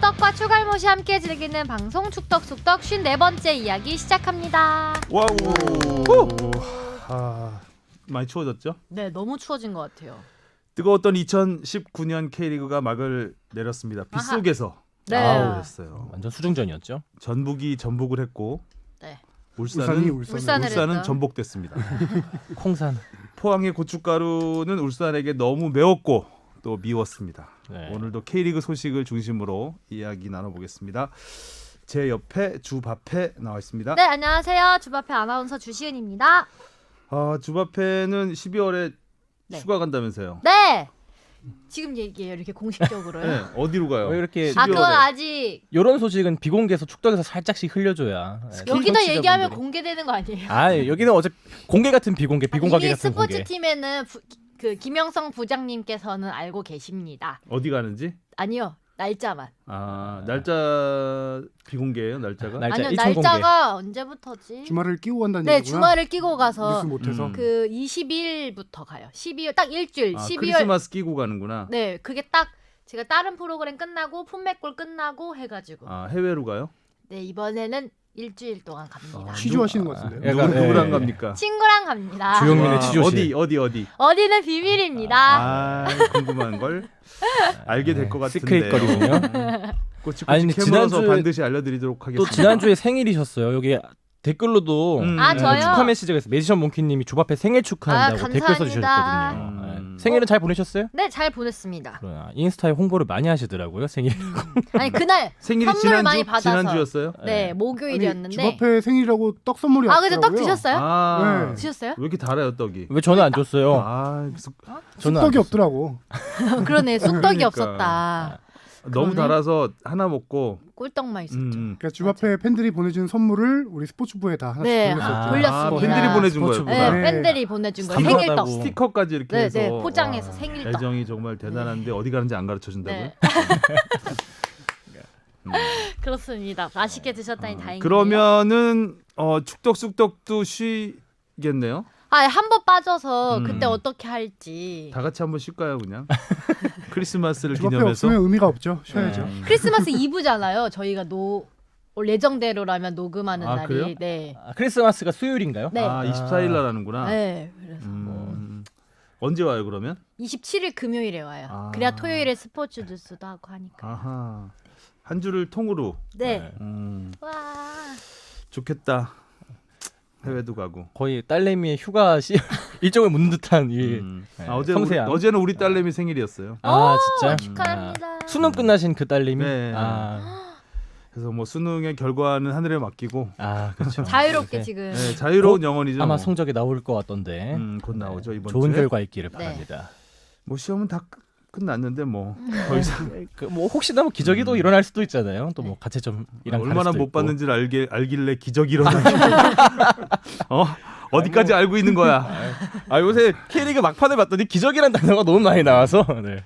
축덕과 추갈못이 함께 즐기는 방송 축덕숙덕 54번째 이야기 시작합니다. 와우. 많이 추워졌죠? 네, 너무 추워진 것 같아요. 뜨거웠던 2019년 K리그가 막을 내렸습니다. 빗속에서 네. 아우였어요. 완전 수중전이었죠. 전북이 전북을 했고 네. 울산은 전복됐습니다. 콩산. 포항의 고춧가루는 울산에게 너무 매웠고 또 미웠습니다. 네. 오늘도 K리그 소식을 중심으로 이야기 나눠보겠습니다. 제 옆에 주바페 나와 있습니다. 네, 안녕하세요. 주바페 아나운서 주시은입니다. 주바페는 12월에 네. 휴가 간다면서요? 네. 지금 얘기해요. 이렇게 공식적으로요. 네, 어디로 가요? 왜 이렇게 12월에. 그건 아직 이런 소식은 비공개에서 축덕에서 살짝씩 흘려줘야. 여기다 청취자분들이. 얘기하면 공개되는 거 아니에요? 여기는 어제 공개 같은 비공개, 비공개 이미 같은 공개. 스포츠팀에는 그 김영성 부장님께서는 알고 계십니다. 어디 가는지? 아니요. 날짜만. 날짜 비공개예요, 날짜가? 날짜 아니요. 일천 공개. 날짜가 언제부터지? 주말을 끼고 간다는 네, 얘기구나. 주말을 끼고 가서 뉴스 못해서. 그 20일부터 가요. 12월 딱 일주일. 12월. 크리스마스 끼고 가는구나. 네, 그게 딱 제가 다른 프로그램 끝나고 폼맥골 끝나고 해가지고. 해외로 가요? 네, 이번에는 일주일 동안 갑니다. 취조하시는 것 같은데요. 약간, 누구랑 예. 갑니까? 친구랑 갑니다. 주영민의 취조실. 어디? 어디는 비밀입니다. 궁금한 걸 알게 될 것 같은데. 시크릿거리군요. 꼬치꼬치 아니, 근데 캐물어서 지난주에- 반드시 알려드리도록 또 하겠습니다. 지난주에 생일이셨어요. 여기 댓글로도 저요? 축하 메시지가 있어요. 매지션 몽키님이 주바페 생일 축하한다고 댓글 감사합니다. 써주셨거든요. 생일은 잘 보내셨어요? 네, 잘 보냈습니다. 그러나 인스타에 홍보를 많이 하시더라고요. 생일. 아니 그날 생일이 선물 많이 받아서. 지난주였어요? 네, 아니, 목요일이었는데. 주바페 생일이라고 떡 선물이 근데 왔더라고요. 떡 드셨어요? 네. 드셨어요? 왜 이렇게 달아요 떡이? 왜 저는 안 줬어요? 저는 안 떡이 줬어요. 없더라고. 그러네, 쑥떡이 그러니까. 없었다. 너무 그러네. 달아서 하나 먹고 꿀떡만 있었죠. 그러니까 주바페 팬들이 보내준 선물을 우리 스포츠부에 다 하나씩 네, 보냈었죠. 돌렸습니다. 팬들이 보내준 스포츠보다. 네, 거였구나. 팬들이 보내준 거 스티커 생일떡. 하다고. 스티커까지 이렇게 네, 해서 네, 포장해서 와, 생일떡. 애정이 정말 대단한데 어디 가는지 안 가르쳐 준다고요? 네. 그렇습니다. 맛있게 드셨다니 다행이네요. 그러면은 축덕숙덕도 쉬겠네요. 한 번 빠져서 음. 그때 어떻게 할지. 다 같이 한번 쉴까요, 그냥? 크리스마스를 주바페 기념해서. 없으면 의미가 없죠. 쉬어야죠. 크리스마스 이브잖아요. 저희가 예정대로라면 녹음하는 날이. 그래요? 네. 크리스마스가 수요일인가요? 네. 24일 날 하는구나. 네. 그래서 언제 와요, 그러면? 27일 금요일에 와요. 그래야 토요일에 스포츠 뉴스도 하고 하니까. 아하. 한 주를 통으로. 네. 음, 와. 좋겠다. 해외도 가고. 거의 딸내미의 휴가 일정을 묻는 듯한 이 네, 섬세함. 어제는 우리 딸내미 생일이었어요. 진짜 축하합니다. 수능 끝나신 그 딸내미. 네. 그래서 뭐 수능의 결과는 하늘에 맡기고 그렇죠. 자유롭게 네. 지금. 네, 자유로운 영혼이죠. 아마 뭐. 성적이 나올 것 같던데. 곧 나오죠 이번 좋은 주에. 결과 있기를 네. 바랍니다. 뭐 시험은 다 끝났는데 뭐 더 이상 뭐 혹시나 뭐 기적이 또 일어날 수도 있잖아요. 또 뭐 가채점이랑 얼마나 못 봤는지를 알길래 기적이 일어나지. 어디까지 알고 있는 거야. 요새 K리그 막판을 봤더니 기적이란 단어가 너무 많이 나와서. 네.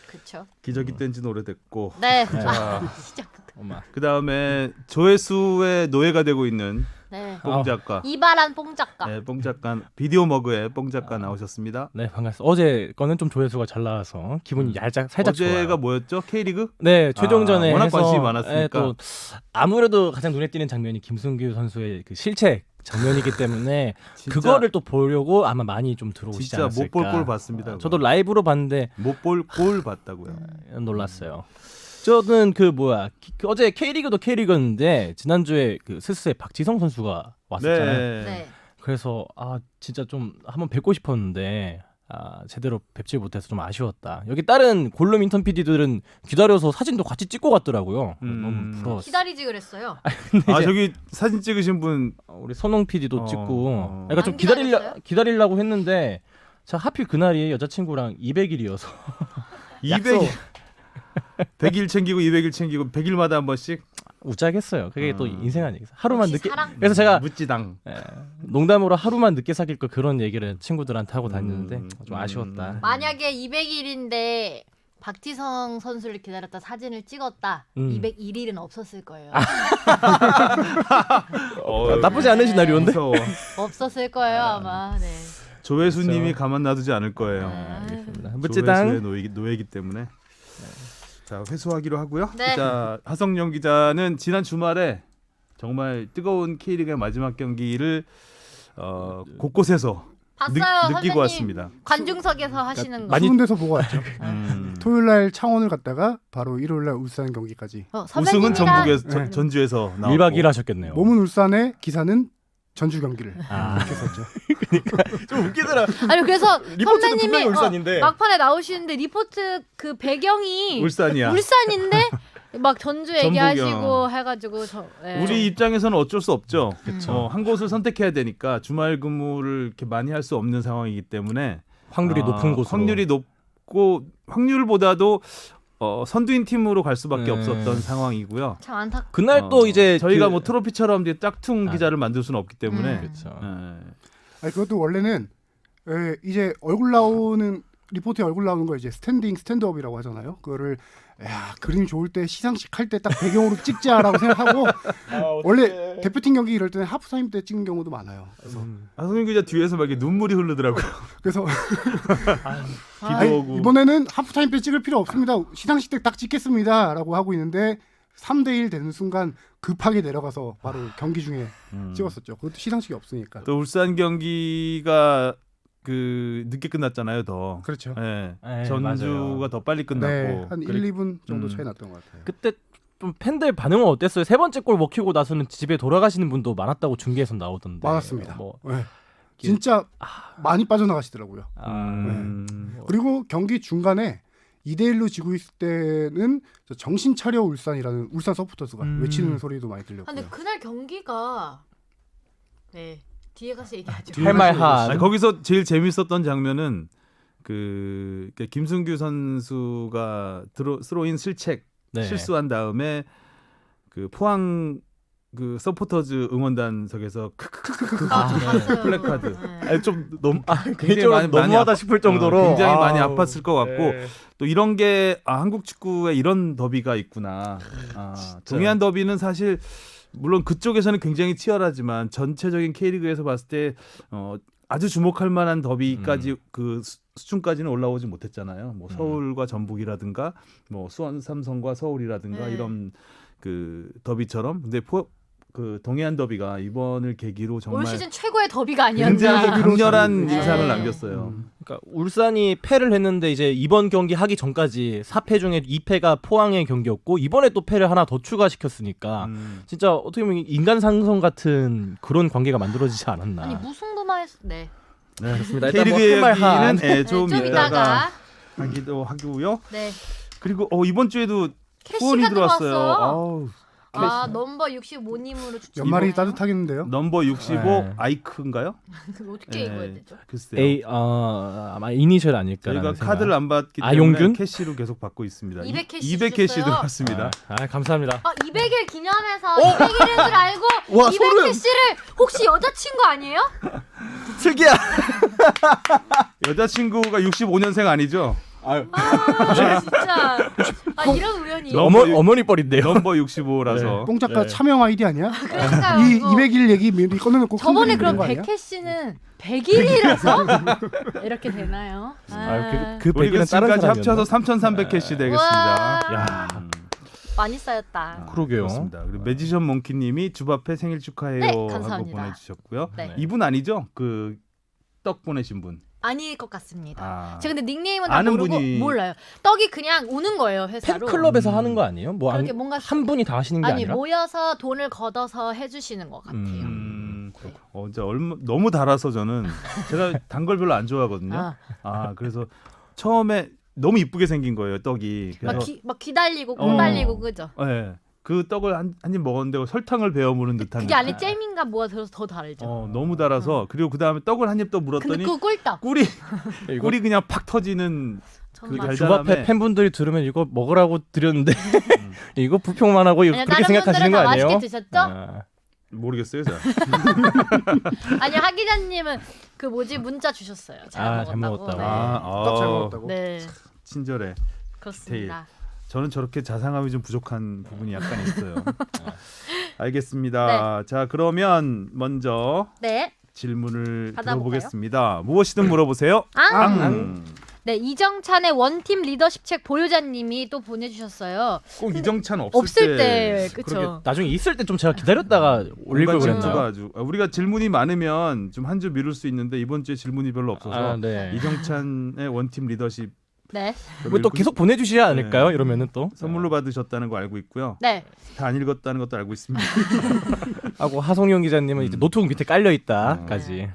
그렇죠. 기적이 뗀 지는 오래됐고. 네. 자, 시작부터. 엄마. 그다음에 조회수의 노예가 되고 있는 네. 뽕 작가. 이발한 뽕 작가. 네, 뽕 작가 비디오 머그의 뽕 작가 나오셨습니다. 네, 반갑습니다. 어제 거는 좀 조회수가 잘 나와서 기분이 살짝 어제가 좋아요. 뭐였죠? K리그? 네, 최종전에 워낙 해서 관심이 많았으니까. 또 아무래도 가장 눈에 띄는 장면이 김승규 선수의 그 실책 장면이기 때문에 진짜- 그거를 또 보려고 아마 많이 좀 들어오시지 진짜 않았을까. 못 볼 꼴 봤습니다. 저도 라이브로 봤는데 못 볼 꼴 봤다고요. 놀랐어요. 저는 어제 K리그도 K리그였는데 지난주에 그 스스의 박지성 선수가 왔었잖아요. 네. 그래서 진짜 좀 한번 뵙고 싶었는데 제대로 뵙지 못해서 좀 아쉬웠다. 여기 다른 골룸 인턴 PD들은 기다려서 사진도 같이 찍고 갔더라고요. 너무 부러웠어. 기다리지 그랬어요. 저기 사진 찍으신 분 우리 선홍 PD도 찍고, 그러니까 좀 안 기다렸어요? 기다리려고 했는데, 하필 그날이 여자친구랑 200일이어서 200일 100일 챙기고 200일 챙기고 100일마다 한 번씩 우짜겠어요. 그게 또 인생 아니겠어요. 하루만 역시 늦게. 사랑. 그래서 제가 무찌당. 농담으로 하루만 늦게 사귈 거 그런 얘기를 친구들한테 하고 다녔는데 좀 아쉬웠다. 만약에 200일인데 박지성 선수를 기다렸다 사진을 찍었다. 201일은 없었을 거예요. 나쁘지 않은 시나리오인데. 무서워. 없었을 거예요 아마. 네. 조회수님이 가만 놔두지 않을 거예요. 알겠습니다. 조회수의 무찌당. 노예이기 때문에. 자, 회수하기로 하고요. 네. 자, 하성룡 기자는 지난 주말에 정말 뜨거운 K리그의 마지막 경기를 곳곳에서 봤어요. 느끼고 선생님 왔습니다. 관중석에서 하시는 거. 많이- 추운 데서 보고 왔죠. 음. 토요일 날 창원을 갔다가 바로 일요일 날 울산 경기까지. 우승은 전북에서 네. 전주에서 나왔고 1박 2일 하셨겠네요. 몸은 울산에 기사는 전주 경기를 아. 이렇게 썼죠. 좀 웃기더라. 아니 그래서 리포트는 선배님이 분명히 울산인데. 막판에 나오시는데 리포트 그 배경이 울산이야. 울산인데 막 전주 얘기하시고 전북이요. 해가지고 네. 우리 입장에서는 어쩔 수 없죠. 그쵸. 한 곳을 선택해야 되니까 주말 근무를 이렇게 많이 할 수 없는 상황이기 때문에 확률이 높은 곳으로. 확률이 높고 확률보다도 선두인 팀으로 갈 수밖에 네. 없었던 상황이고요. 참 안타. 그날 또 이제 저희가 그- 뭐 트로피처럼 이제 짝퉁 기자를 만들 수는 없기 때문에 그렇죠. 예. 아니, 그것도 원래는 이제 얼굴 나오는 리포트에 얼굴 나오는 거 이제 스탠딩 스탠드업이라고 하잖아요. 그거를 야 그림 좋을 때 시상식 할 때 딱 배경으로 찍자라고 생각하고 원래 대표팀 경기 이럴 때는 하프타임 때 찍는 경우도 많아요. 그래서 하성윤 기자 뒤에서 막 이렇게 눈물이 흐르더라고요. 그래서 비도 아니, 오고. 이번에는 하프타임 때 찍을 필요 없습니다. 시상식 때 딱 찍겠습니다라고 하고 있는데 3대1 되는 순간 급하게 내려가서 바로 경기 중에 찍었었죠. 그것도 시상식이 없으니까. 또 울산 경기가 그 늦게 끝났잖아요, 더. 그렇죠. 예. 네, 전주가 맞아요. 더 빨리 끝났고. 네, 한 1, 2분 정도 음. 차이 났던 것 같아요. 그때 좀 팬들 반응은 어땠어요? 세 번째 골 먹히고 나서는 집에 돌아가시는 분도 많았다고 중계에서 나오던데. 많았습니다. 뭐, 네. 진짜 많이 빠져나가시더라고요. 그리고 경기 중간에 2대1로 지고 있을 때는 저 정신 차려 울산이라는 울산 서포터즈가 외치는 소리도 많이 들렸고요. 근데 그날 경기가 네 뒤에 가서 얘기하죠. 할 말 하. 아니, 거기서 제일 재밌었던 장면은 그러니까 김승규 선수가 스로인 실책 네. 실수한 그 포항 그 서포터즈 응원단석에서 네. 플래카드. 네. 아니, 좀 너무 개인적으로 많이 너무하다 싶을 정도로 굉장히 많이 아우. 아팠을 것 같고 네. 또 이런 게 한국 축구에 이런 더비가 있구나. 동해안 더비는 사실 물론 그쪽에서는 굉장히 치열하지만 전체적인 K리그에서 봤을 때 아주 주목할 만한 더비까지 그 수준까지는 올라오지 못했잖아요. 뭐 서울과 전북이라든가 뭐 수원 삼성과 서울이라든가 네. 이런 그 더비처럼 근데 그 동해안 더비가 이번을 계기로 정말 올 시즌 최고의 더비가 굉장히 아니었나. 강렬한 네. 인상을 남겼어요. 그러니까 울산이 패를 했는데 이제 이번 경기 하기 전까지 4패 중에 2패가 포항의 경기였고 이번에 또 패를 하나 더 추가시켰으니까 진짜 어떻게 보면 인간 상성 같은 그런 관계가 만들어지지 않았나. 아니 무승부만 했. 네. 네, 그렇습니다. 일단 뭐 K리그 할말 한. 얘기는 네, 좀 좀 이따가 이따가. 하기도 하고요. 네. 그리고 이번 주에도 캐시가 후원이 들어왔어요. 들어왔어. 아우, 아 넘버 65님으로 추천. 연말이 따뜻하겠는데요. 넘버 65 네. 아이크인가요? 그거 어떻게 읽어야 되죠? 글쎄요. 아마 이니셜 아닐까라는 저희가 생각. 카드를 안 받기 아, 때문에 용균? 캐시로 계속 받고 있습니다. 200 캐시 200 캐시 주셨어요? 들어왔습니다. 감사합니다. 200일 기념해서 200일인 줄 알고 와, 200 소름! 캐시를 혹시 여자친구 아니에요? 슬기야. 여자친구가 65년생 아니죠? 아 진짜 이런 우연이. 어머니 뻘인데요. 넘버 65라서. 뽕 작가 네. 차명 아이디 아니야? 그러니까요. 이 이거. 200일 얘기 미리 꺼내놓고 큰 저번에 그림 그럼 그린 거 아니야? 100 캐시는 100일이라서 이렇게 되나요? 그 우리가 100일은 다른 지금까지 사람이었나? 합쳐서 3,300 캐시 되겠습니다. 우와. 야, 많이 쌓였다. 그러게요. 그렇습니다. 그리고 매지션 몽키님이 주바페 생일 축하해요 네, 하고 감사합니다. 보내주셨고요. 네. 이분 아니죠? 그 떡 보내신 분. 아닐 것 같습니다. 아. 제가 근데 닉네임은 다 아는 모르고 분이- 몰라요. 떡이 그냥 오는 거예요 회사로. 팬클럽에서 하는 거 아니에요? 뭐 그렇게 뭔가 한 분이 다 하시는 게 아니 아니라? 모여서 돈을 걷어서 해주시는 것 같아요. 이제 너무 달아서 저는 제가 단 걸 별로 안 좋아하거든요. 아. 그래서 처음에 너무 이쁘게 생긴 거예요 떡이. 그래서 막 기달리고 꼬달리고 그죠? 네, 그 떡을 한 입 먹었는데 설탕을 베어 무는 듯한. 그게 안에 잼인가 뭐가 들어서 더 다르죠. 너무 달아서 그리고 그 다음에 떡을 한 입 더 근데 물었더니 그거 꿀떡. 꿀이 그냥 팍 터지는. 정말. 달- 주바페 달달함에- 팬분들이 들으면 이거 먹으라고 드렸는데 이거 부평만 하고 이거 아니요, 그렇게 다른 생각하시는 거 분들은 다 아니에요? 맛있게 드셨죠? 모르겠어요, 저. 아니 하 기자님은 그 뭐지 문자 주셨어요. 잘 잘 먹었다고. 먹었다고. 네. 떡 잘 먹었다고. 네, 친절해. 그렇습니다. 저는 저렇게 자상함이 좀 부족한 부분이 약간 있어요. 알겠습니다. 자, 그러면 먼저 네. 질문을 받아볼까요? 들어보겠습니다. 무엇이든 물어보세요. 아, 앙. 네, 이정찬의 원팀 리더십 책 보유자님이 또 보내주셨어요. 꼭 이정찬 없을 때, 그렇죠. 나중에 있을 때 좀 제가 기다렸다가 올릴 걸 질투가 그랬나요? 아주 우리가 질문이 많으면 좀 한 주 미룰 수 있는데 이번 주에 질문이 별로 없어서 아, 네. 이정찬의 원팀 리더십 네, 왜 또 계속 보내주시지 않을까요? 네. 이러면은 또 선물로 받으셨다는 거 알고 있고요. 네. 다 안 읽었다는 것도 알고 있습니다. 하고 하성룡 기자님은 이제 노트북 밑에 깔려 있다까지.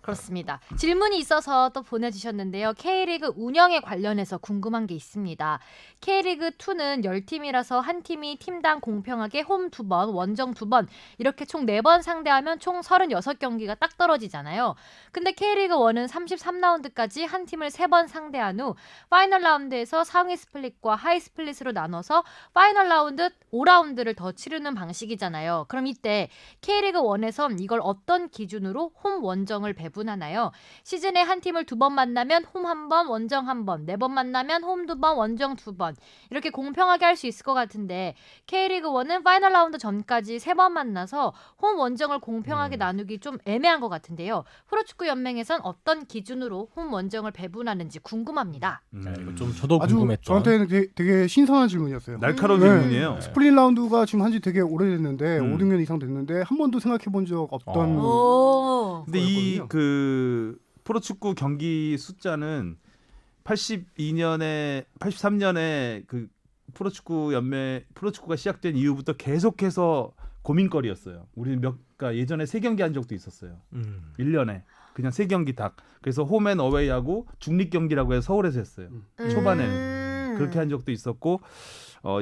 그렇습니다. 질문이 있어서 또 보내주셨는데요. K리그 운영에 관련해서 궁금한 게 있습니다. K리그2는 10팀이라서 한 팀이 팀당 공평하게 홈 2번, 원정 2번 이렇게 총 4번 상대하면 총 36경기가 딱 떨어지잖아요. 근데 K리그1은 33라운드까지 한 팀을 3번 상대한 후 파이널 라운드에서 상위 스플릿과 하위 스플릿으로 나눠서 파이널 라운드 5라운드를 더 치르는 방식이잖아요. 그럼 이때 K리그1에선 이걸 어떤 기준으로 홈 원정을 배분하나요? 시즌에 한 팀을 2번 만나면 홈 1번, 원정 1번, 4번 만나면 홈 2번, 원정 2번 이렇게 공평하게 할 수 있을 것 같은데 K리그1은 파이널 라운드 전까지 3번 만나서 홈 원정을 공평하게 나누기 좀 애매한 것 같은데요. 프로축구 연맹에선 어떤 기준으로 홈 원정을 배분하는지 궁금합니다. 이거 좀 저도 아주 궁금했던. 저한테는 되게 신선한 질문이었어요. 날카로운 네. 질문이에요. 스프링 라운드가 지금 한지 되게 오래됐는데 5, 6년 이상 됐는데 한 번도 생각해 본 적 없던 오. 근데 이 그 프로축구 경기 숫자는 83년에 그 프로축구가 시작된 이후부터 계속해서 고민거리였어요. 우리는 그러니까 예전에 3경기 한 적도 있었어요. 1년에 그냥 3경기 딱. 그래서 홈앤 어웨이하고 중립 경기라고 해서 서울에서 했어요. 초반에는 그렇게 한 적도 있었고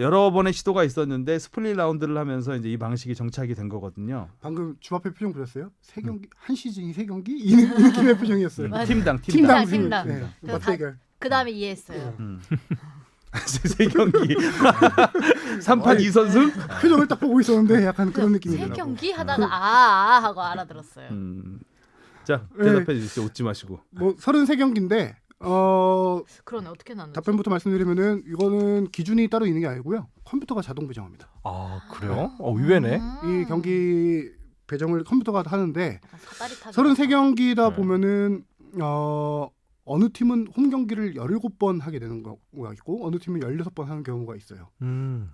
여러 번의 시도가 있었는데 스플릿 라운드를 하면서 이제 이 방식이 정착이 된 거거든요. 방금 주마페 표정 보셨어요? 3경기 한 시즌이 3경기 이 느낌의 표정이었어요. 맞아요. 팀당. 팀당. 네, 저 맞대결. 그 다음에 이해했어요. 3경기 3판 2선승? 표정을 딱 보고 있었는데 약간 그런 느낌이더라고. 3경기 하다가 아 하고 알아들었어요. 자 대답해 주시죠. 웃지 마시고. 뭐 33경기인데 그러네, 어떻게 나누지? 답변부터 말씀드리면은 이거는 기준이 따로 있는 게 아니고요. 컴퓨터가 자동 배정합니다. 아 그래요? 의외네. 이 경기 배정을 컴퓨터가 하는데 사다리 타기 33경기다 네. 보면은 어느 팀은 홈 경기를 17번 하게 되는 경우가 있고 어느 팀은 16번 하는 경우가 있어요.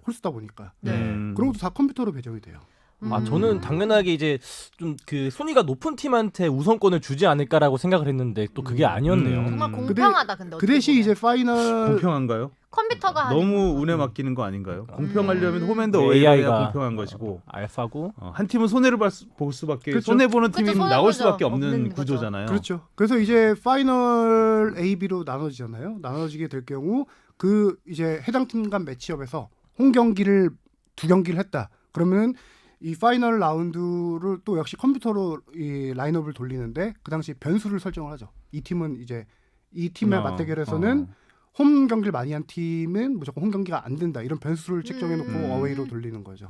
홀수다 보니까. 네. 그런 것도 다 컴퓨터로 배정이 돼요. 아 저는 당연하게 이제 좀 그 순위가 높은 팀한테 우선권을 주지 않을까라고 생각을 했는데 또 그게 아니었네요. 정말 공평하다. 근데 그 대신 어떻게 이제 보면. 파이널 공평한가요? 컴퓨터가 너무 운에 맡기는 거 아닌가요? 공평하려면 홈앤드 네, 어웨이가 AI가 공평한 것이고 알파고 한 팀은 손해를 볼 수밖에 그렇죠. 손해 보는 그렇죠, 팀이 손해 나올 보죠. 수밖에 없는 없는 거죠. 구조잖아요. 그렇죠. 그래서 이제 파이널 A, B로 나눠지잖아요. 나눠지게 될 경우 그 이제 해당 팀 간 매치업에서 홈 경기를 2경기를 했다. 그러면은 이 파이널 라운드를 또 역시 컴퓨터로 이 라인업을 돌리는데 그 당시 변수를 설정을 하죠. 이 팀은 이제 이 팀의 맞대결에서는 홈 경기를 많이 한 팀은 무조건 홈 경기가 안 된다. 이런 변수를 책정해 놓고 어웨이로 돌리는 거죠.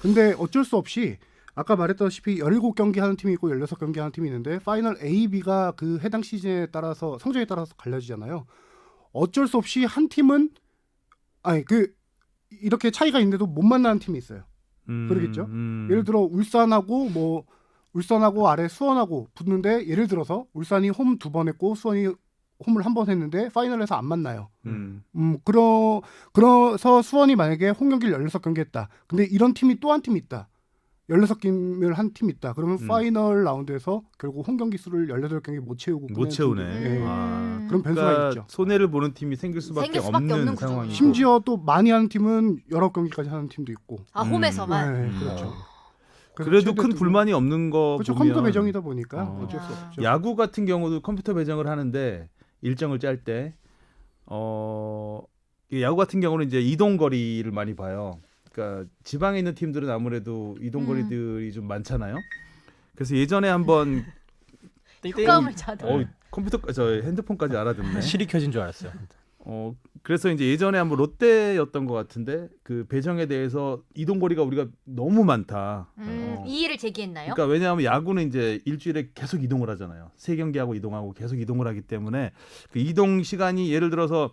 근데 어쩔 수 없이 아까 말했다시피 17경기 하는 팀이 있고 16경기 하는 팀이 있는데 파이널 A, B가 그 해당 시즌에 따라서 성적에 따라서 갈려지잖아요. 어쩔 수 없이 한 팀은 이렇게 차이가 있는데도 못 만나는 팀이 있어요. 그러겠죠. 예를 들어 울산하고 아래 수원하고 붙는데 예를 들어서 울산이 홈 2번 했고 수원이 홈을 1번 했는데 파이널에서 안 만나요. 그래서 수원이 만약에 홈 경기를 16경기 했다. 근데 이런 팀이 또 한 팀이 있다. 16경기를 한 팀이 있다. 그러면 파이널 라운드에서 결국 홈 경기 수를 18경기 못 채우고 못 채우네. 네. 아, 그런 변수가 그러니까 있죠. 손해를 보는 팀이 생길 수밖에 없는 구조죠. 상황이고. 심지어 또 많이 하는 팀은 19경기까지 하는 팀도 있고. 아 홈에서만. 네, 그렇죠. 그래도 큰 최대 불만이 없는 거 그렇죠. 보면 컴퓨터 배정이다 보니까 어쩔 수 아. 없죠. 야구 같은 경우도 컴퓨터 배정을 하는데 일정을 짤 때 야구 같은 경우는 이제 이동 거리를 많이 봐요. 그러니까 지방에 있는 팀들은 아무래도 이동 거리들이 좀 많잖아요. 그래서 예전에 한번 효과음을 자동. 컴퓨터 저 핸드폰까지 알아듣네. 실이 켜진 줄 알았어요. 그래서 이제 예전에 한번 롯데였던 것 같은데 그 배정에 대해서 이동 거리가 우리가 너무 많다. 이의를 제기했나요? 그러니까 왜냐하면 야구는 이제 일주일에 계속 이동을 하잖아요. 3경기하고 이동하고 계속 이동을 하기 때문에 그 이동 시간이 예를 들어서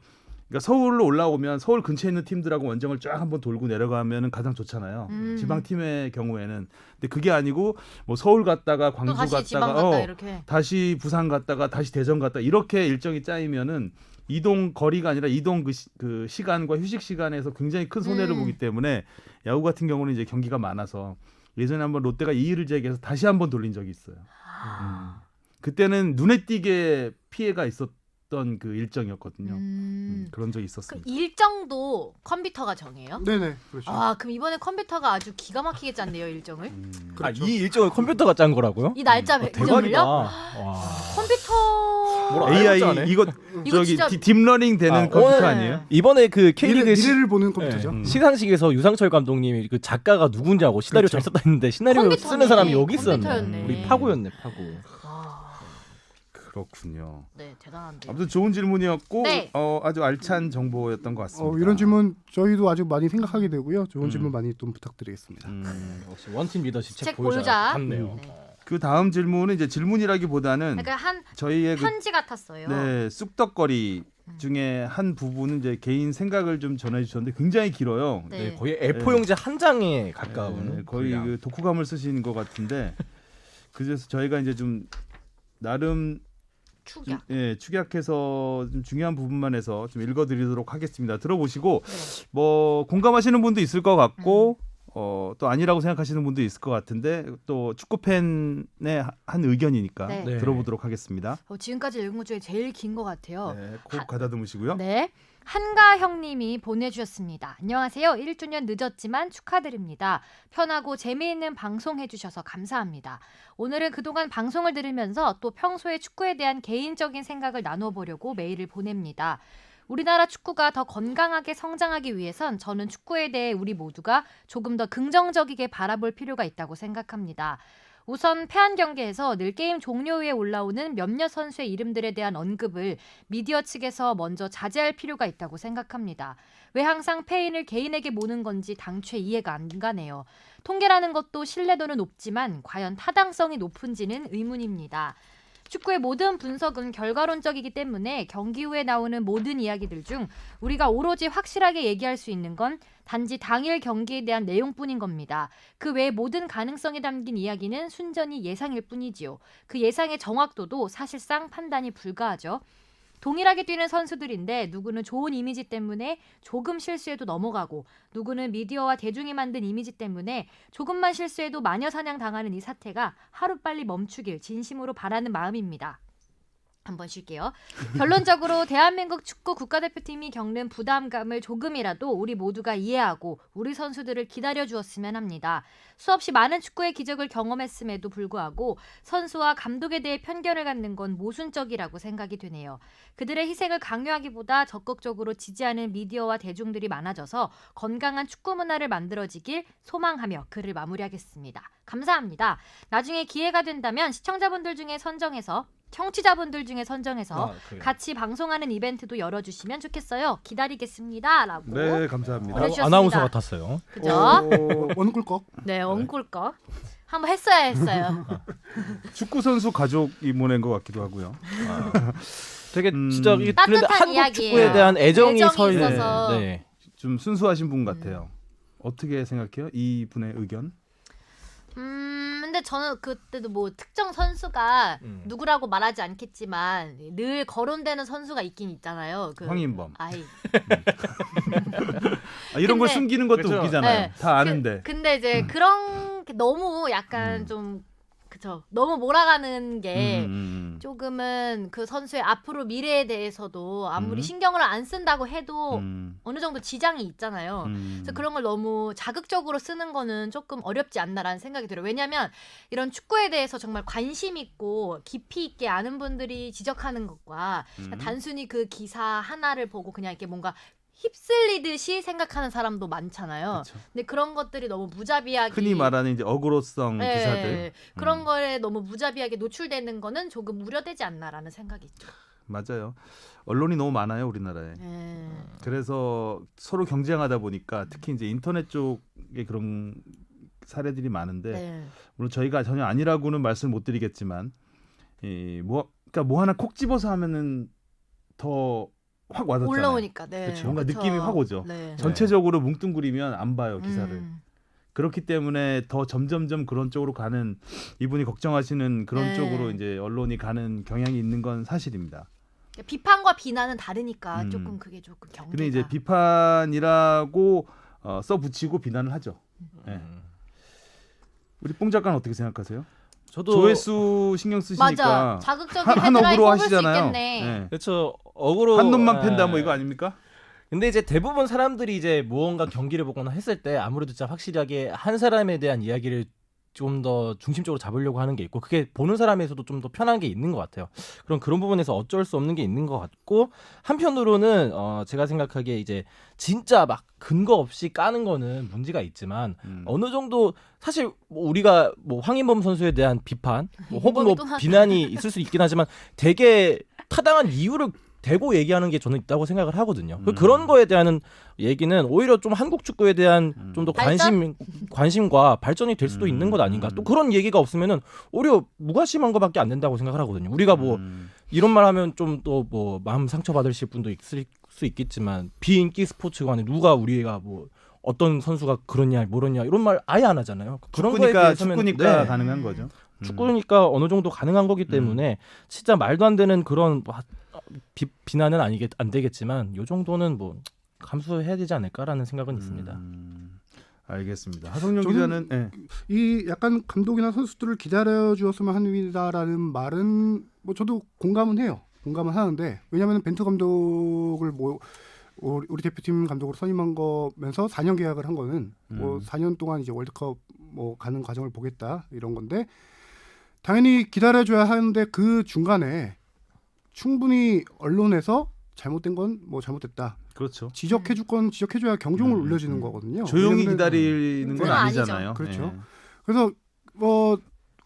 그러니까 서울로 올라오면 서울 근처에 있는 팀들하고 원정을 쫙 한번 돌고 내려가면은 가장 좋잖아요. 지방 팀의 경우에는. 근데 그게 아니고 뭐 서울 갔다가 또 광주 다시 지방 갔다가 갔다 이렇게. 다시 부산 갔다가 다시 대전 갔다 이렇게 일정이 짜이면은 이동 거리가 아니라 이동 그 시간과 휴식 시간에서 굉장히 큰 손해를 보기 때문에 야구 같은 경우는 이제 경기가 많아서 예전에 한번 롯데가 이의를 제기해서 다시 한번 돌린 적이 있어요. 그때는 눈에 띄게 피해가 있었던 그 일정이었거든요. 그런 적이 그 있었습니다. 일정도 컴퓨터가 정해요? 네네 그렇죠. 아 그럼 이번에 컴퓨터가 아주 기가 막히게 짰네요 일정을. 그렇죠. 이 일정을 컴퓨터가 짠 거라고요? 이 날짜 대박이다. 배정을요? 와. 컴퓨터. 뭐라 AI 알고 짜네. 이거 저기 진짜- 딥러닝 되는 아, 컴퓨터 오늘- 아니에요? 이번에 그 K리그 미래를 보는 컴퓨터죠. 네. 시상식에서 유상철 감독님이 그 작가가 누군지하고 시나리오 잘 썼다 했는데 시나리오 컴퓨터네. 쓰는 사람이 여기 컴퓨터였네. 있었네. 우리 파고였네 파고. 아, 그렇군요. 네 대단한데. 아무튼 좋은 질문이었고 네. 아주 알찬 정보였던 것 같습니다. 이런 질문 저희도 아주 많이 생각하게 되고요. 좋은 질문 많이 좀 부탁드리겠습니다. 역시 원팀 리더십 책 책 보유자. 보유자 같네요. 네. 그 다음 질문은 이제 질문이라기보다는 그러니까 한 저희의 그 편지 같았어요. 네, 쑥덕거리 중에 한 부분은 이제 개인 생각을 좀 전해 주셨는데 굉장히 길어요. 네. 네, 거의 A4 용지 한 장에 가까운 네, 거의 분량. 그 독후감을 쓰신 것 같은데 그래서 저희가 이제 좀 나름 축약. 축약해서 좀 중요한 부분만 해서 좀 읽어드리도록 하겠습니다. 들어보시고 네. 뭐 공감하시는 분도 있을 것 같고 또 아니라고 생각하시는 분도 있을 것 같은데 또 축구 팬의 한 의견이니까 네. 네. 들어보도록 하겠습니다. 지금까지 읽은 것 중에 제일 긴 것 같아요. 네, 꼭 가다듬으시고요. 네. 한가형님이 보내주셨습니다. 안녕하세요. 1주년 늦었지만 축하드립니다. 편하고 재미있는 방송 해주셔서 감사합니다. 오늘은 그동안 방송을 들으면서 또 평소에 축구에 대한 개인적인 생각을 나눠보려고 메일을 보냅니다. 우리나라 축구가 더 건강하게 성장하기 위해선 저는 축구에 대해 우리 모두가 조금 더 긍정적이게 바라볼 필요가 있다고 생각합니다. 우선 패한 경기에서 늘 게임 종료 후에 올라오는 몇몇 선수의 이름들에 대한 언급을 미디어 측에서 먼저 자제할 필요가 있다고 생각합니다. 왜 항상 패인을 개인에게 모는 건지 당최 이해가 안 가네요. 통계라는 것도 신뢰도는 높지만 과연 타당성이 높은지는 의문입니다. 축구의 모든 분석은 결과론적이기 때문에 경기 후에 나오는 모든 이야기들 중 우리가 오로지 확실하게 얘기할 수 있는 건 단지 당일 경기에 대한 내용뿐인 겁니다. 그 외의 모든 가능성이 담긴 이야기는 순전히 예상일 뿐이지요. 그 예상의 정확도도 사실상 판단이 불가하죠. 동일하게 뛰는 선수들인데 누구는 좋은 이미지 때문에 조금 실수해도 넘어가고 누구는 미디어와 대중이 만든 이미지 때문에 조금만 실수해도 마녀사냥 당하는 이 사태가 하루빨리 멈추길 진심으로 바라는 마음입니다. 한번 쉴게요. 결론적으로 대한민국 축구 국가대표팀이 겪는 부담감을 조금이라도 우리 모두가 이해하고 우리 선수들을 기다려주었으면 합니다. 수없이 많은 축구의 기적을 경험했음에도 불구하고 선수와 감독에 대해 편견을 갖는 건 모순적이라고 생각이 되네요. 그들의 희생을 강요하기보다 적극적으로 지지하는 미디어와 대중들이 많아져서 건강한 축구 문화를 만들어지길 소망하며 글을 마무리하겠습니다. 감사합니다. 나중에 기회가 된다면 시청자분들 중에 선정해서 청취자분들 중에 선정해서 그래요. 같이 방송하는 이벤트도 열어주시면 좋겠어요. 기다리겠습니다. 라고. 네, 감사합니다. 보내주셨습니다. 아나운서 같았어요. 그죠? 어느 꿀꺽? 네, 엉꿀 거. 한번 했어야 했어요. 축구 선수 가족이 보낸 것 같기도 하고요. 되게 진짜 이게 따뜻한 그런데 한국 이야기예요. 축구에 대한 애정이 애정이 서 있어서. 네. 좀 순수하신 분 같아요. 어떻게 생각해요? 이 분의 의견? 근데 저는 그때도 뭐 특정 선수가 음. 누구라고 말하지 않겠지만 늘 거론되는 선수가 있긴 있잖아요. 그 황인범. 아이. 이런 걸 근데- 숨기는 것도 그렇죠. 웃기잖아요. 네. 다 아는데. 근데 이제 그런 게 너무 약간 좀 그쵸. 너무 몰아가는 게 조금은 그 선수의 앞으로 미래에 대해서도 아무리 신경을 안 쓴다고 해도 어느 정도 지장이 있잖아요. 그래서 그런 걸 너무 자극적으로 쓰는 거는 조금 어렵지 않나라는 생각이 들어요. 왜냐하면 이런 축구에 대해서 정말 관심 있고 깊이 있게 아는 분들이 지적하는 것과 단순히 그 기사 하나를 보고 그냥 이렇게 뭔가 휩쓸리듯이 생각하는 사람도 많잖아요. 그쵸. 근데 그런 것들이 너무 무자비하게 흔히 말하는 이제 어그로성 네, 기사들. 그런 거에 너무 무자비하게 노출되는 거는 조금 우려되지 않나라는 생각이 있죠. 맞아요. 언론이 너무 많아요, 우리나라에. 그래서 서로 경쟁하다 보니까 특히 이제 인터넷 쪽에 그런 사례들이 많은데 네. 물론 저희가 전혀 아니라고는 말씀 못 드리겠지만 그러니까 뭐 하나 콕 집어서 하면은 더 확 와닿잖아요. 올라오니까 네. 그쵸. 뭔가 그쵸. 느낌이 확 오죠. 네. 전체적으로 뭉뚱그리면 안 봐요 기사를. 음. 그렇기 때문에 더 점점점 그런 쪽으로 가는 이분이 걱정하시는 그런 네. 쪽으로 이제 언론이 가는 경향이 있는 건 사실입니다. 비판과 비난은 다르니까 음. 조금 그게 조금 경계가. 근데 이제 비판이라고 써붙이고 비난을 하죠. 네. 우리 뽕 작가는 어떻게 생각하세요? 저도 조회수 신경 쓰시니까 맞아. 자극적인 한 헤드라인 억으로 뽑을 수 하시잖아요. 있겠네. 네. 그렇죠. 어그로 한 놈만 팬다 뭐 이거 아닙니까? 근데 이제 대부분 사람들이 이제 무언가 경기를 보거나 했을 때 아무래도 진짜 확실하게 한 사람에 대한 이야기를 좀 더 중심적으로 잡으려고 하는 게 있고 그게 보는 사람에서도 좀 더 편한 게 있는 것 같아요. 그런 부분에서 어쩔 수 없는 게 있는 것 같고 한편으로는 제가 생각하기에 이제 진짜 막 근거 없이 까는 거는 문제가 있지만 어느 정도 사실 뭐 우리가 뭐 황인범 선수에 대한 비판 뭐 혹은 뭐 또 나왔다. 비난이 있을 수 있긴 하지만 되게 타당한 이유를 대고 얘기하는 게 저는 있다고 생각을 하거든요. 그런 거에 대한 얘기는 오히려 좀 한국 축구에 대한 좀 더 관심과 발전이 될 수도 있는 것 아닌가. 또 그런 얘기가 없으면은 오히려 무관심한 거밖에 안 된다고 생각을 하거든요. 우리가 뭐 이런 말 하면 좀 또 뭐 마음 상처 받으실 분도 있을 수 있겠지만 비인기 스포츠관에 누가 우리가 뭐 어떤 선수가 그렇냐 모르냐 이런 말 아예 안 하잖아요. 그런 거에 축구니까 대해서는 축구니까 네. 가능한 거죠. 축구니까 어느 정도 가능한 거기 때문에 진짜 말도 안 되는 그런 비난은 안 되겠지만 요 정도는 뭐 감수해야 되지 않을까라는 생각은 있습니다. 알겠습니다. 하성룡 저는 기자는 네. 이 약간 감독이나 선수들을 기다려 주었으면 합니다라는 말은 뭐 저도 공감은 해요. 공감은 하는데 왜냐하면 벤투 감독을 뭐 우리 대표팀 감독으로 선임한 거면서 4년 계약을 한 거는 뭐 4년 동안 이제 월드컵 뭐 가는 과정을 보겠다 이런 건데 당연히 기다려줘야 하는데 그 중간에 충분히 언론에서 잘못된 건 뭐 잘못됐다. 그렇죠. 지적해줄 건 지적해줘야 경종을 울려지는 거거든요. 조용히 왜냐면은 기다리는 건 그건 아니죠. 아니잖아요. 그렇죠. 네. 그래서 뭐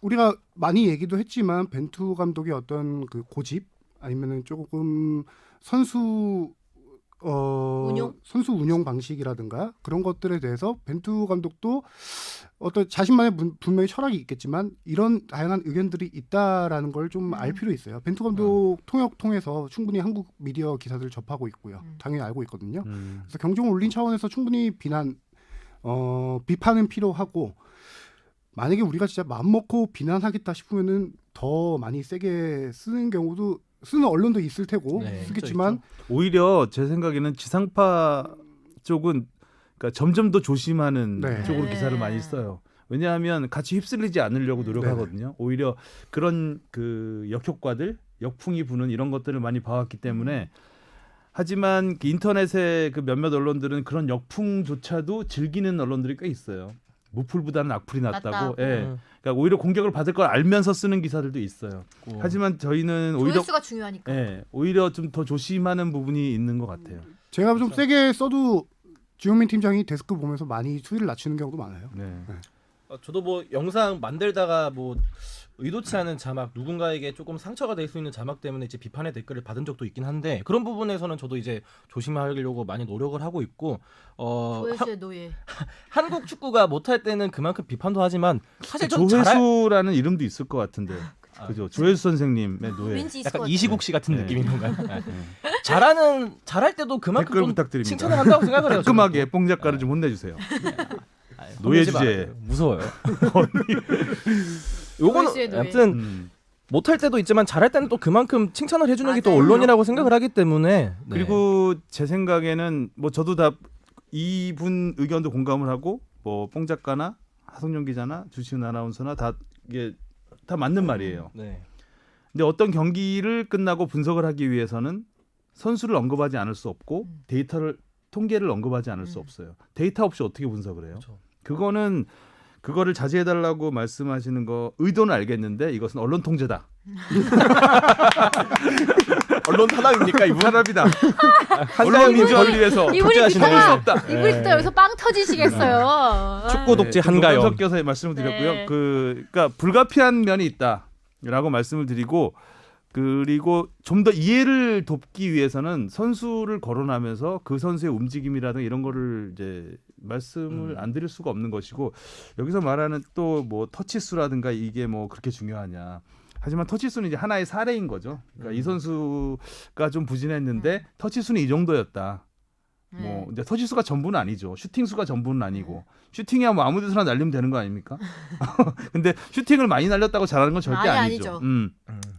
우리가 많이 얘기도 했지만 벤투 감독의 어떤 그 고집 아니면은 조금 선수 선수 운영 방식이라든가 그런 것들에 대해서 벤투 감독도 어떤 자신만의 분명히 철학이 있겠지만 이런 다양한 의견들이 있다라는 걸 좀 알 필요 있어요. 벤투 감독 통역 통해서 충분히 한국 미디어 기사들을 접하고 있고요. 당연히 알고 있거든요. 그래서 경종을 울린 차원에서 충분히 비판은 필요하고 만약에 우리가 진짜 마음 먹고 비난하겠다 싶으면은 더 많이 세게 쓰는 경우도 쓰는 언론도 있을 테고 네, 쓰겠지만 오히려 제 생각에는 지상파 쪽은 그러니까 점점 더 조심하는 네. 쪽으로 기사를 많이 써요. 왜냐하면 같이 휩쓸리지 않으려고 노력하거든요. 오히려 그런 그 역효과들, 역풍이 부는 이런 것들을 많이 봐왔기 때문에 하지만 그 인터넷의 그 몇몇 언론들은 그런 역풍조차도 즐기는 언론들이 꽤 있어요. 무풀보다는 악플이 낫다고. 예. 그러니까 오히려 공격을 받을 걸 알면서 쓰는 기사들도 있어요. 하지만 저희는 오히려 조회수가 중요하니까. 예, 오히려 좀 더 조심하는 부분이 있는 것 같아요. 제가 좀 세게 써도 주영민 팀장이 데스크 보면서 많이 수위를 낮추는 경우도 많아요. 네. 저도 뭐 영상 만들다가 뭐 의도치 않은 자막 누군가에게 조금 상처가 될 수 있는 자막 때문에 이제 비판의 댓글을 받은 적도 있긴 한데 그런 부분에서는 저도 이제 조심하려고 많이 노력을 하고 있고 조회수의 노예. 한국 축구가 못할 때는 그만큼 비판도 하지만 사실 전 조회수라는 이름도 있을 것 같은데. 그죠? 조회수 선생님의 노예. 왠지 있을 것 약간 같아. 이시국 씨 같은 네. 느낌인 건가요? 잘할 때도 그만큼 댓글 좀 부탁드립니다. 칭찬을 한다고 생각을 해요. 깔끔하게 뽕 작가를 좀 혼내주세요. 노예 주제. 무서워요. 요거는 조회수의 노예. 아무튼 못할 때도 있지만 잘할 때는 또 그만큼 칭찬을 해주는 게 또 맞아요. 언론이라고 생각을 하기 때문에 네. 그리고 제 생각에는 뭐 저도 다 이분 의견도 공감을 하고 뭐 뽕 작가나 하성룡 기자나 주시은 아나운서나 다 이게 다 맞는 말이에요. 네. 근데 어떤 경기를 끝나고 분석을 하기 위해서는 선수를 언급하지 않을 수 없고 통계를 언급하지 않을 수 없어요. 데이터 없이 어떻게 분석을 해요? 그렇죠. 그거를 자제해달라고 말씀하시는 거 의도는 알겠는데 이것은 언론 통제다. 언론 탄압입니까 이분? 탄압이다. 한가위 민주화를 위해서 이분이 독재하시는 진짜 분이죠. 이분이 진짜 여기서 빵 터지시겠어요. 축구 독재 한가요. 섞여서 말씀을 드렸고요. 네. 그러니까 불가피한 면이 있다라고 말씀을 드리고 그리고 좀 더 이해를 돕기 위해서는 선수를 거론하면서 그 선수의 움직임이라든가 이런 거를 이제 말씀을 안 드릴 수가 없는 것이고 여기서 말하는 또 뭐 터치 수라든가 이게 뭐 그렇게 중요하냐. 하지만 터치 수는 이제 하나의 사례인 거죠. 그러니까 이 선수가 좀 부진했는데 터치 수는 이 정도였다. 뭐 이제 터치 수가 전부는 아니죠. 슈팅 수가 전부는 아니고 슈팅이야 뭐 아무 데서나 날리면 되는 거 아닙니까? 근데 슈팅을 많이 날렸다고 잘하는 건 절대 아니죠.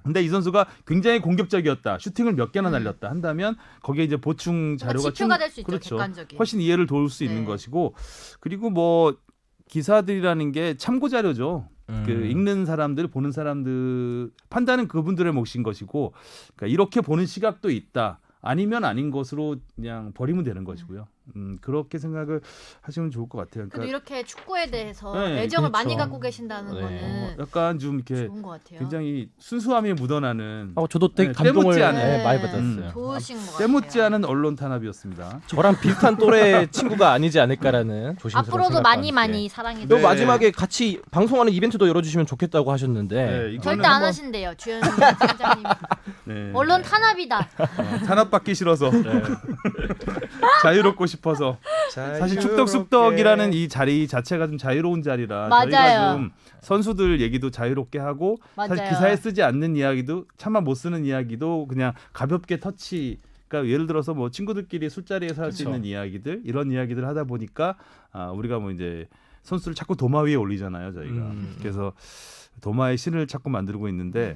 근데 이 선수가 굉장히 공격적이었다. 슈팅을 몇 개나 날렸다 한다면 거기에 이제 보충 자료가 지표가 될 수 있죠. 그렇죠. 객관적인. 훨씬 이해를 도울 수 있는 것이고 그리고 뭐 기사들이라는 게 참고 자료죠. 그 읽는 사람들, 보는 사람들 판단은 그분들의 몫인 것이고, 그러니까 이렇게 보는 시각도 있다. 아니면 아닌 것으로 그냥 버리면 되는 것이고요. 그렇게 생각을 하시면 좋을 것 같아요. 그래도 이렇게 축구에 대해서 네, 애정을 그렇죠. 많이 갖고 계신다는 네. 거는 약간 좀 이렇게 좋은 것 같아요. 굉장히 순수함이 묻어나는 저도 되게 네, 감동을 때묻지 않은. 네, 많이 받았어요. 좋으신 것 같아요. 때묻지 않은 언론 탄압이었습니다. 저랑 비슷한 또래 친구가 아니지 않을까라는 조심스러운 앞으로도 생각과 많이 함께. 많이 사랑해 또 네. 마지막에 같이 방송하는 이벤트도 열어주시면 좋겠다고 하셨는데 네, 이거는 절대 안 한번- 하신대요. 주연 팀장님. 네. 언론 탄압이다. 탄압받기 싫어서 자유롭고 싶어서 사실 축덕숙덕이라는 이 자리 자체가 좀 자유로운 자리라 맞아요. 저희가 좀 선수들 얘기도 자유롭게 하고 사실 맞아요. 기사에 쓰지 않는 이야기도 차마 못 쓰는 이야기도 그냥 가볍게 터치 그러니까 예를 들어서 뭐 친구들끼리 술자리에서 할 수 그쵸. 있는 이야기들 이런 이야기들 하다 보니까 우리가 뭐 이제 선수를 자꾸 도마 위에 올리잖아요 저희가 그래서 도마의 신을 자꾸 만들고 있는데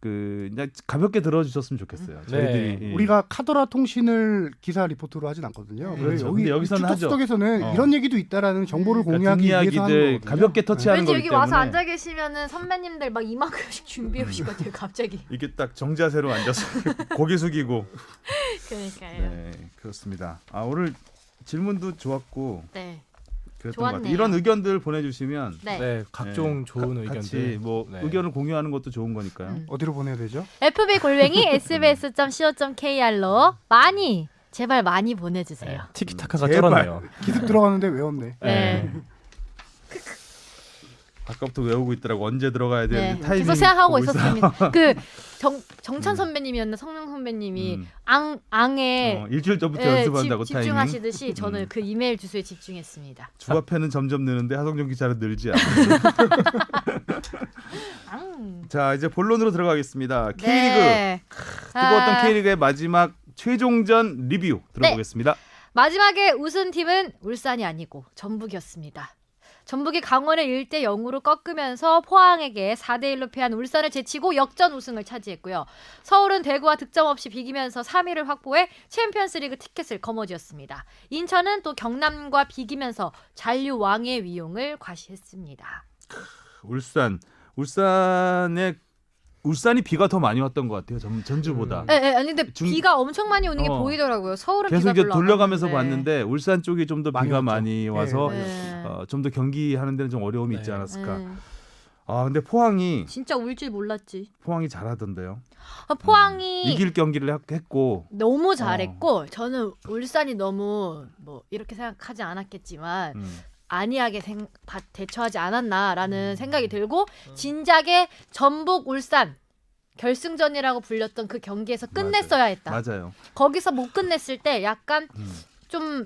그 그냥 가볍게 들어주셨으면 좋겠어요. 저희들이 예. 우리가 카더라 통신을 기사 리포트로 하진 않거든요. 그렇죠. 여기 근데 여기서는 하죠. 축덕숙덕에서는 이런 얘기도 있다라는 정보를 그러니까 공유하기 위해서 하는 이야기들 거거든요. 가볍게 터치하는 왠지 거기 여기 때문에 와서 앉아 계시면은 선배님들 막 이만큼씩 준비해 오실 것 같아요. 갑자기. 이게 딱 정자세로 앉아서 고개 숙이고 그러니까요. 네 그렇습니다. 오늘 질문도 좋았고 네. 그랬던 것 같아요. 좋았네요. 이런 의견들 보내주시면 네. 네, 각종 네, 좋은 같이 의견들 뭐 네. 의견을 공유하는 것도 좋은 거니까요. 어디로 보내야 되죠? fb@sbs.co.kr로 많이 제발 많이 보내주세요. 티키타카가 제발. 쩔었네요. 기습 들어가는데 외웠네. 네. 아까부터 외우고 있더라고 언제 들어가야 네. 되는데 타이밍 계속 생각하고 보고 있어요. 있었습니다. 그 정찬 선배님이었나 성명 선배님이 앙에 일주일 전부터 예, 연습한다고 타이밍. 집중하시듯이 저는 그 이메일 주소에 집중했습니다. 주합회는 점점 느는데 하성룡 기자는 늘지 않아요. 자 이제 본론으로 들어가겠습니다. K리그 네. 뜨거웠던 K리그의 마지막 최종전 리뷰 들어보겠습니다. 마지막에 우승 팀은 울산이 아니고 전북이었습니다. 전북이 강원을 1대 0으로 꺾으면서 포항에게 4대 1로 패한 울산을 제치고 역전 우승을 차지했고요. 서울은 대구와 득점 없이 비기면서 3위를 확보해 챔피언스리그 티켓을 거머쥐었습니다. 인천은 또 경남과 비기면서 잔류왕의 위용을 과시했습니다. 울산이 비가 더 많이 왔던 것 같아요. 전주보다. 아니 근데 비가 엄청 많이 오는 게 보이더라고요. 서울은 계속 비가 이제 별로 돌려가면서 안 왔는데. 봤는데 울산 쪽이 좀 더 많이 비가 왔죠. 많이 와서 네. 좀 더 경기하는 데는 좀 어려움이 있지 네. 않았을까. 근데 포항이 진짜 울 줄 몰랐지. 잘하던데요. 포항이 이길 경기를 했고 너무 잘했고 저는 울산이 너무 뭐 이렇게 생각하지 않았겠지만 안이하게 대처하지 않았나라는 생각이 들고 진작에 전북 울산 결승전이라고 불렸던 그 경기에서 끝냈어야 했다. 맞아요. 거기서 못 끝냈을 때 약간 좀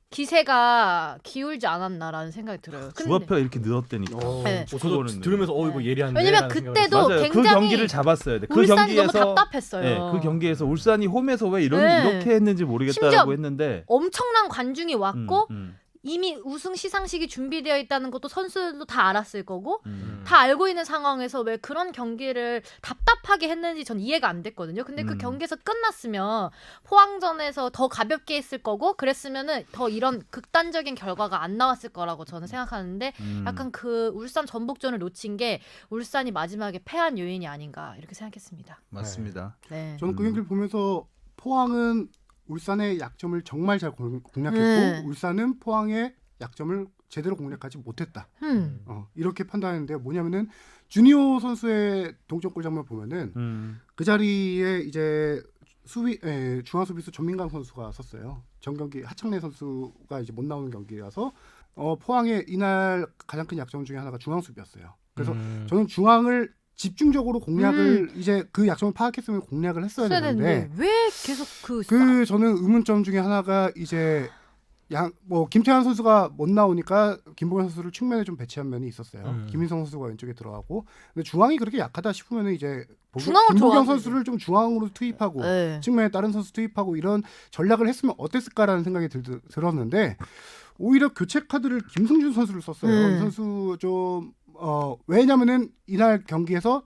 기세가 기울지 않았나라는 생각이 들어요. 근데 주합회가 이렇게 늘었다니까. 네. 저도 들으면서 이거 예리한데. 왜냐면 라는 생각을 그때도 맞아요. 그 굉장히 경기를 잡았어야 돼. 그 울산이 경기에서 너무 답답했어요. 네, 그 경기에서 울산이 홈에서 왜 네. 이렇게 했는지 모르겠다라고 심지어 했는데 엄청난 관중이 왔고 음. 이미 우승 시상식이 준비되어 있다는 것도 선수들도 다 알았을 거고 음. 다 알고 있는 상황에서 왜 그런 경기를 답답하게 했는지 전 이해가 안 됐거든요. 근데 그 경기에서 끝났으면 포항전에서 더 가볍게 했을 거고 그랬으면은 더 이런 극단적인 결과가 안 나왔을 거라고 저는 생각하는데 약간 그 울산 전북전을 놓친 게 울산이 마지막에 패한 요인이 아닌가 이렇게 생각했습니다. 맞습니다. 네. 저는 그 경기를 보면서 포항은 울산의 약점을 정말 잘 공략했고 울산은 포항의 약점을 제대로 공략하지 못했다. 이렇게 판단했는데 뭐냐면은 주니오 선수의 동점골 장면 보면은 그 자리에 이제 중앙 수비수 전민강 선수가 섰어요. 전 경기 하창래 선수가 이제 못 나오는 경기라서 포항의 이날 가장 큰 약점 중에 하나가 중앙 수비였어요. 그래서 저는 중앙을 집중적으로 공략을 이제 그 약점을 파악했으면 공략을 했어야 되는데 왜 계속 저는 의문점 중에 하나가 이제 뭐 김태환 선수가 못 나오니까 김보경 선수를 측면에 좀 배치한 면이 있었어요. 음. 김인성 선수가 왼쪽에 들어가고 근데 중앙이 그렇게 약하다 싶으면 이제 중앙은 김보경 좋아하지. 선수를 좀 중앙으로 투입하고 네. 측면에 다른 선수 투입하고 이런 전략을 했으면 어땠을까라는 생각이 들었는데 오히려 교체 카드를 김승준 선수를 썼어요. 이 선수 좀 왜냐면은 이날 경기에서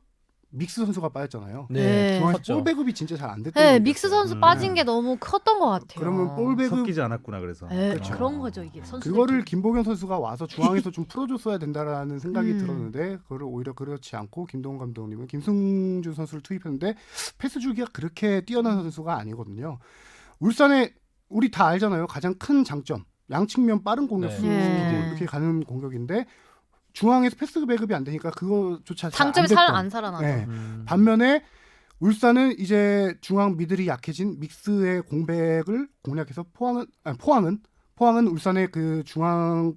믹스 선수가 빠졌잖아요. 네. 중앙에서 컸죠. 볼 배급이 진짜 잘 안 됐던 네, 경기였어요. 믹스 선수 빠진 게 너무 컸던 것 같아요. 그러면 볼 배급 섞이지 않았구나 그래서. 네, 그렇죠. 그런 거죠 이게 선수. 그거를 김보경 선수가 와서 중앙에서 좀 풀어줬어야 된다라는 생각이 음. 들었는데 그거를 오히려 그렇지 않고 김동원 감독님은 김승준 선수를 투입했는데 패스 주기가 그렇게 뛰어난 선수가 아니거든요. 울산의 우리 다 알잖아요. 가장 큰 장점 양측면 빠른 공격 네. 수비로 네. 이렇게 가는 공격인데 중앙에서 패스 배급이 안 되니까 그거조차 장점이 안 살아나죠. 네. 음. 반면에 울산은 이제 중앙 미들이 약해진 믹스의 공백을 공략해서 포항은 울산의 그 중앙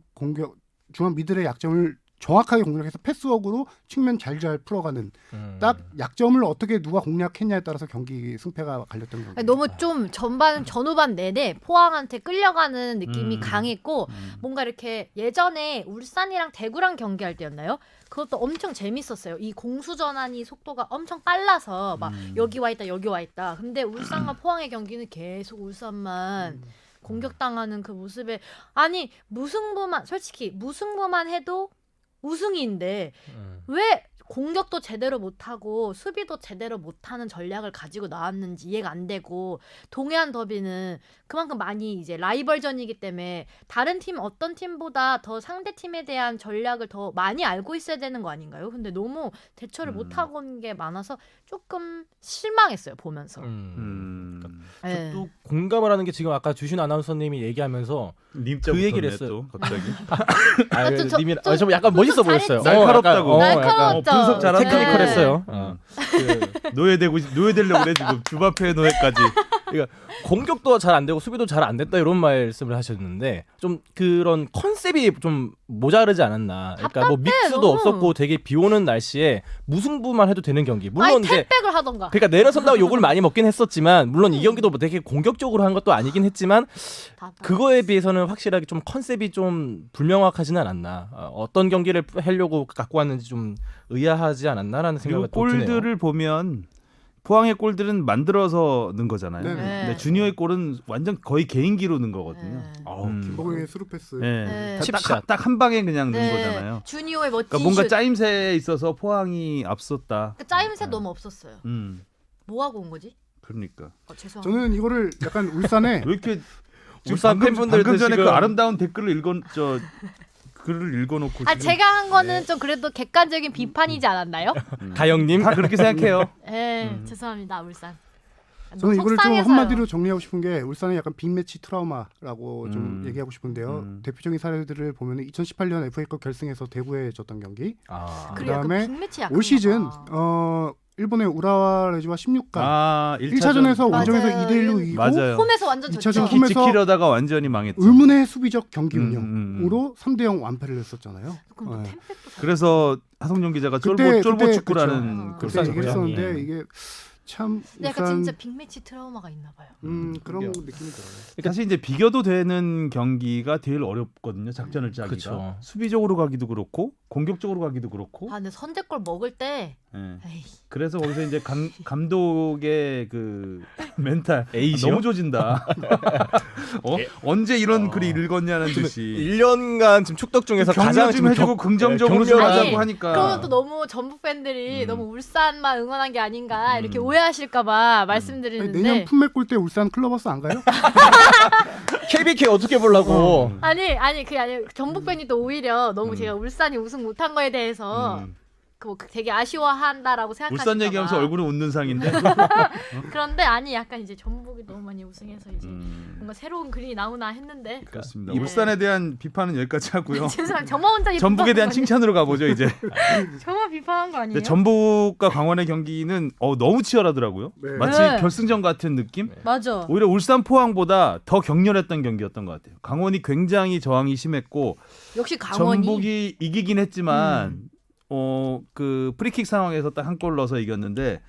미들의 약점을 정확하게 공략해서 패스워크로 측면 잘 풀어가는 딱 약점을 어떻게 누가 공략했냐에 따라서 경기 승패가 갈렸던 경기. 너무 좀 전후반 내내 포항한테 끌려가는 느낌이 강했고 뭔가 이렇게 예전에 울산이랑 대구랑 경기할 때였나요? 그것도 엄청 재밌었어요. 이 공수 전환이 속도가 엄청 빨라서 막 여기 와 있다 여기 와 있다. 근데 울산과 포항의 경기는 계속 울산만 공격당하는 그 모습에 아니 솔직히 무승부만 해도 우승인데 왜 공격도 제대로 못하고 수비도 제대로 못하는 전략을 가지고 나왔는지 이해가 안 되고 동해안 더비는 그만큼 많이 이제 라이벌전이기 때문에 다른 팀 어떤 팀보다 더 상대 팀에 대한 전략을 더 많이 알고 있어야 되는 거 아닌가요? 근데 너무 대처를 못하고 온 게 많아서 조금 실망했어요 보면서. 네. 또 공감을 하는 게 지금 아까 주신 아나운서님이 얘기하면서 님자 그 얘기를 했어요. 했어요. 갑자기. 좀 좀 약간 멋있어 잘했지. 보였어요. 날카롭다고. 날카로웠죠. 분석 잘하는 테크니컬했어요. 노예되려고 그래 지금 주바페 노예까지. 그러니까 공격도 잘 안 되고 수비도 잘 안 됐다 이런 말씀을 하셨는데 좀 그런 컨셉이 좀 모자르지 않았나. 그러니까 뭐 믹스도 너무. 없었고 되게 비오는 날씨에 무승부만 해도 되는 경기. 물론 아니 이제 탭백을 하던가. 그러니까 내려선다고 욕을 많이 먹긴 했었지만 물론 이 경기도 뭐 되게 공격적으로 한 것도 아니긴 했지만 그거에 비해서는 확실하게 좀 컨셉이 좀 불명확하지는 않았나. 어떤 경기를 하려고 갖고 왔는지 좀 의아하지 않았나라는 그리고 생각이 또 드네요. 골들을 보면 포항의 골들은 만들어서 넣은 거잖아요. 네네. 근데 주니어의 골은 완전 거의 개인기로 넣은 거거든요. 김보경의 스루 패스. 네. 칩샷. 딱 한 방에 그냥 넣은 네. 거잖아요. 주니어의 멋진 그러니까 뭔가 슛. 짜임새에 있어서 포항이 앞섰다. 그 짜임새 너무 없었어요. 뭐 하고 온 거지? 그러니까 죄송합니다. 저는 이거를 약간 울산에 왜 이렇게 울산 팬분들도 방금 전에 지금 그 아름다운 댓글을 글을 읽어놓고 아 지금 제가 한 거는 좀 그래도 객관적인 비판이지 않았나요? 가영님 다 그렇게 생각해요. 네, 죄송합니다 울산. 저는 이거를 좀 속상해서요. 한마디로 정리하고 싶은 게 울산의 약간 빅매치 트라우마라고 좀 얘기하고 싶은데요. 대표적인 사례들을 보면 2018년 FA컵 결승에서 대구에 졌던 경기. 그리고 약간 그다음에 빅매치 약간 올 시즌 봐. 일본의 우라와 레즈와 16강 1차전에서 1차전에서 원정에서 맞아요. 2대1로 이기고 맞아요. 홈에서 완전 졌죠. 2차전 키 홈에서 지키려다가 완전히 망했죠. 의문의 수비적 경기 음, 운영으로 3대0 완패를 했었잖아요. 그럼 또 네. 템백도 잘- 그래서 하성룡 기자가 그때 쫄보 축구라는 그쵸. 글 그때 울산 썼잖아요. 얘기했었는데 이게 참 근데 약간 울산 진짜 빅매치 트라우마가 있나 봐요. 그런 그러게요. 느낌이 들어요. 사실 이제 비교도 되는 경기가 제일 어렵거든요. 작전을 짜기가. 그쵸. 수비적으로 가기도 그렇고 공격적으로 가기도 그렇고. 아 근데 선제골 먹을 때 예. 에이, 그래서 거기서 이제 감독의 그 멘탈 에이지요? 너무 조진다. 언제 이런 글이 읽었냐는 듯이 1년간 지금 축덕 중에서 격려 가장 좀 지금 해주고 긍정적으로 좀 격려를 하자고 아니, 하니까. 그러면 또 너무 전북 팬들이 음. 너무 울산만 응원한 게 아닌가 이렇게 오해하실까봐 아니, 말씀드리는데 내년 품맥골 때 울산 클럽버스 안 가요? KBK 어떻게 보려고 아니 그게 아니에요. 전북 팬이 또 오히려 너무 제가 울산이 우승 못한 거에 대해서 그 되게 아쉬워한다라고 생각하실까 울산 얘기하면서 얼굴은 웃는 상인데. 그런데 아니 약간 이제 전북이 너무 많이 우승해서 이제 뭔가 새로운 그림이 나오나 했는데 그렇습니다. 네. 울산에 대한 비판은 여기까지 하고요. 죄송합니다. 저만 혼자 이 전북에 대한 비판한 거 칭찬으로 가보죠 이제. 아니에요? 저만 비판한 거 아니에요? 근데 전북과 강원의 경기는 너무 치열하더라고요. 네. 마치 네. 결승전 같은 느낌. 맞아. 오히려 울산 포항보다 더 격렬했던 경기였던 것 같아요. 강원이 굉장히 저항이 심했고 역시 강원이 전북이 이기긴 했지만 그 프리킥 상황에서 딱 한 골 넣어서 이겼는데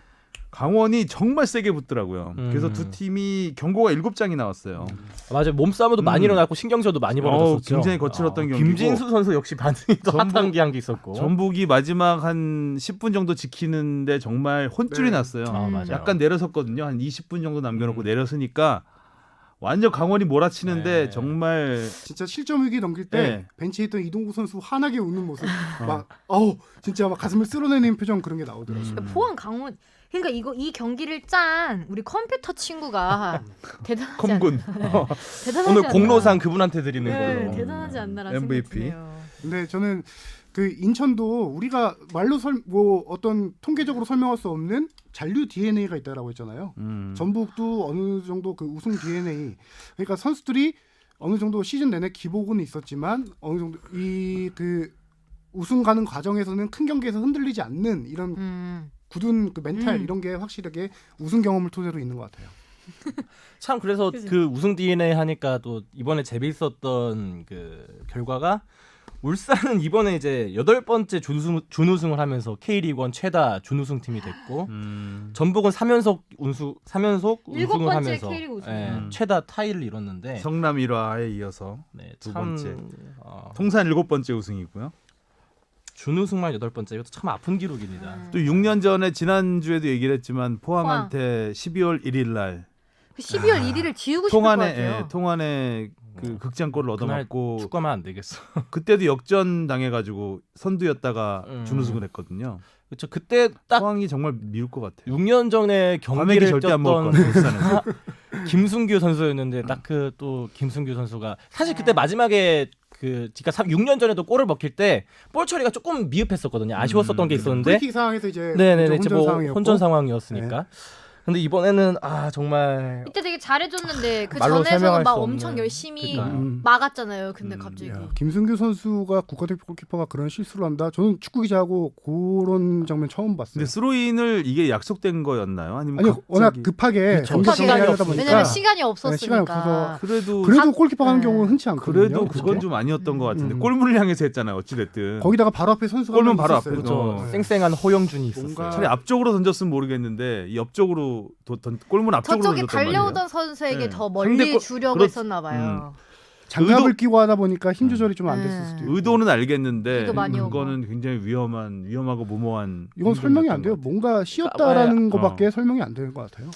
강원이 정말 세게 붙더라고요. 그래서 두 팀이 경고가 7장이 나왔어요. 맞아요. 몸싸움도 많이 일어났고 신경전도 많이 벌어졌었죠. 굉장히 거칠었던 경기고. 김진수 선수 역시 반응이 또 전북- 핫한 게 있었고. 전북이 마지막 한 10분 정도 지키는데 정말 혼쭐이 네. 났어요. 맞아요. 약간 내려섰거든요. 한 20분 정도 남겨놓고 내려서니까 완전 강원이 몰아치는데 네. 정말 진짜 실점 위기 넘길 때 네. 벤치에 있던 이동국 선수 환하게 웃는 모습 막 진짜 막 가슴을 쓸어내는 표정 그런 게 나오더라고요. 그러니까 포항 강원 그러니까 이 경기를 짠 우리 컴퓨터 친구가 대단하지 컴군. 대단하지 오늘 않나? 공로상 그분한테 드리는 네, 걸로. 대단하지 않나라는 MVP. 생각이 드네요. 근데 저는 그 인천도 우리가 말로 뭐 어떤 통계적으로 설명할 수 없는 잔류 DNA가 있다라고 했잖아요. 전북도 어느 정도 그 우승 DNA 그러니까 선수들이 어느 정도 시즌 내내 기복은 있었지만 어느 정도 이 그 우승 가는 과정에서는 큰 경기에서 흔들리지 않는 이런 굳은 그 멘탈 이런 게 확실하게 우승 경험을 토대로 있는 것 같아요. 참 그래서 그치? 그 우승 DNA 하니까 또 이번에 재미있었던 그 결과가 울산은 이번에 이제 8번째 준우승을 하면서 K리그1 최다 준우승 팀이 됐고 전북은 3연속 일곱 우승을 번째 하면서 K리그 우승. 최다 타이를 이뤘는데 성남 1화에 이어서 네, 두 참, 번째. 통산 7번째 우승이고요. 준우승만 8번째 이것도 참 아픈 기록입니다. 또 6년 전에 지난주에도 얘기를 했지만 포항한테 12월 1일 날 그 12월 1일을 지우고 싶을 것 같아요. 통안에 그 극장골을 그날 얻어맞고 축구하면 안 되겠어. 그때도 역전 당해가지고 선두였다가 준우승을 했거든요. 그렇죠. 그때 딱 포항이 정말 미울 것 같아요. 6년 전에 과메기 경기를 절대 안 먹을 것 뛰었던 같아요. 울산에서. 김승규 선수였는데 딱 그 또 김승규 선수가 사실 그때 마지막에 그 그러니까 6년 전에도 골을 먹힐 때 볼 처리가 조금 미흡했었거든요. 아쉬웠었던 게 있었는데 프리킥 상황에서 이제 네네네 혼전 뭐 상황이었고 혼전 상황이었으니까. 근데 이번에는 정말 이때 되게 잘해줬는데 그 말로 전에서는 설명할 막 수 엄청 없는. 열심히 그러니까요. 막았잖아요. 근데 갑자기 야, 김승규 선수가 국가대표 골키퍼가 그런 실수를 한다. 저는 축구 기자하고 그런 장면 처음 봤어요. 근데 스로인을 이게 약속된 거였나요? 아니면 아니 갑자기... 워낙 급하게 그쵸. 경기 시간이 정리하려다 없으니까. 보니까 왜냐면 시간이 시간이 없었으니까. 없어서 그래도 골키퍼 가는 네. 경우는 흔치 않거든요. 그래도 그건 좀 아니었던 것 같은데 골문을 향해서 했잖아요. 어찌 됐든 거기다가 바로 앞에 선수가 골문 한 명 바로 있었어요. 앞에. 그렇죠. 네. 쌩쌩한 호영준이 있었어요. 뭔가- 차라리 앞쪽으로 던졌으면 모르겠는데 이 옆쪽으로 골문 앞쪽으로 저쪽에 던졌단 말이에요. 달려오던 선수에게 네. 더 멀리 상대 주려고 그렇- 했었나 봐요. 장갑을 끼고 하다 보니까 힘 조절이 좀 안 됐을 네. 수도 있고. 의도는 알겠는데 비도 많이 오고. 그거는 굉장히 위험하고 무모한 이건 설명이 안 행동이었던 돼요. 것 같아요. 뭔가 쉬었다라는 까봐야- 것밖에 설명이 안 되는 것 같아요.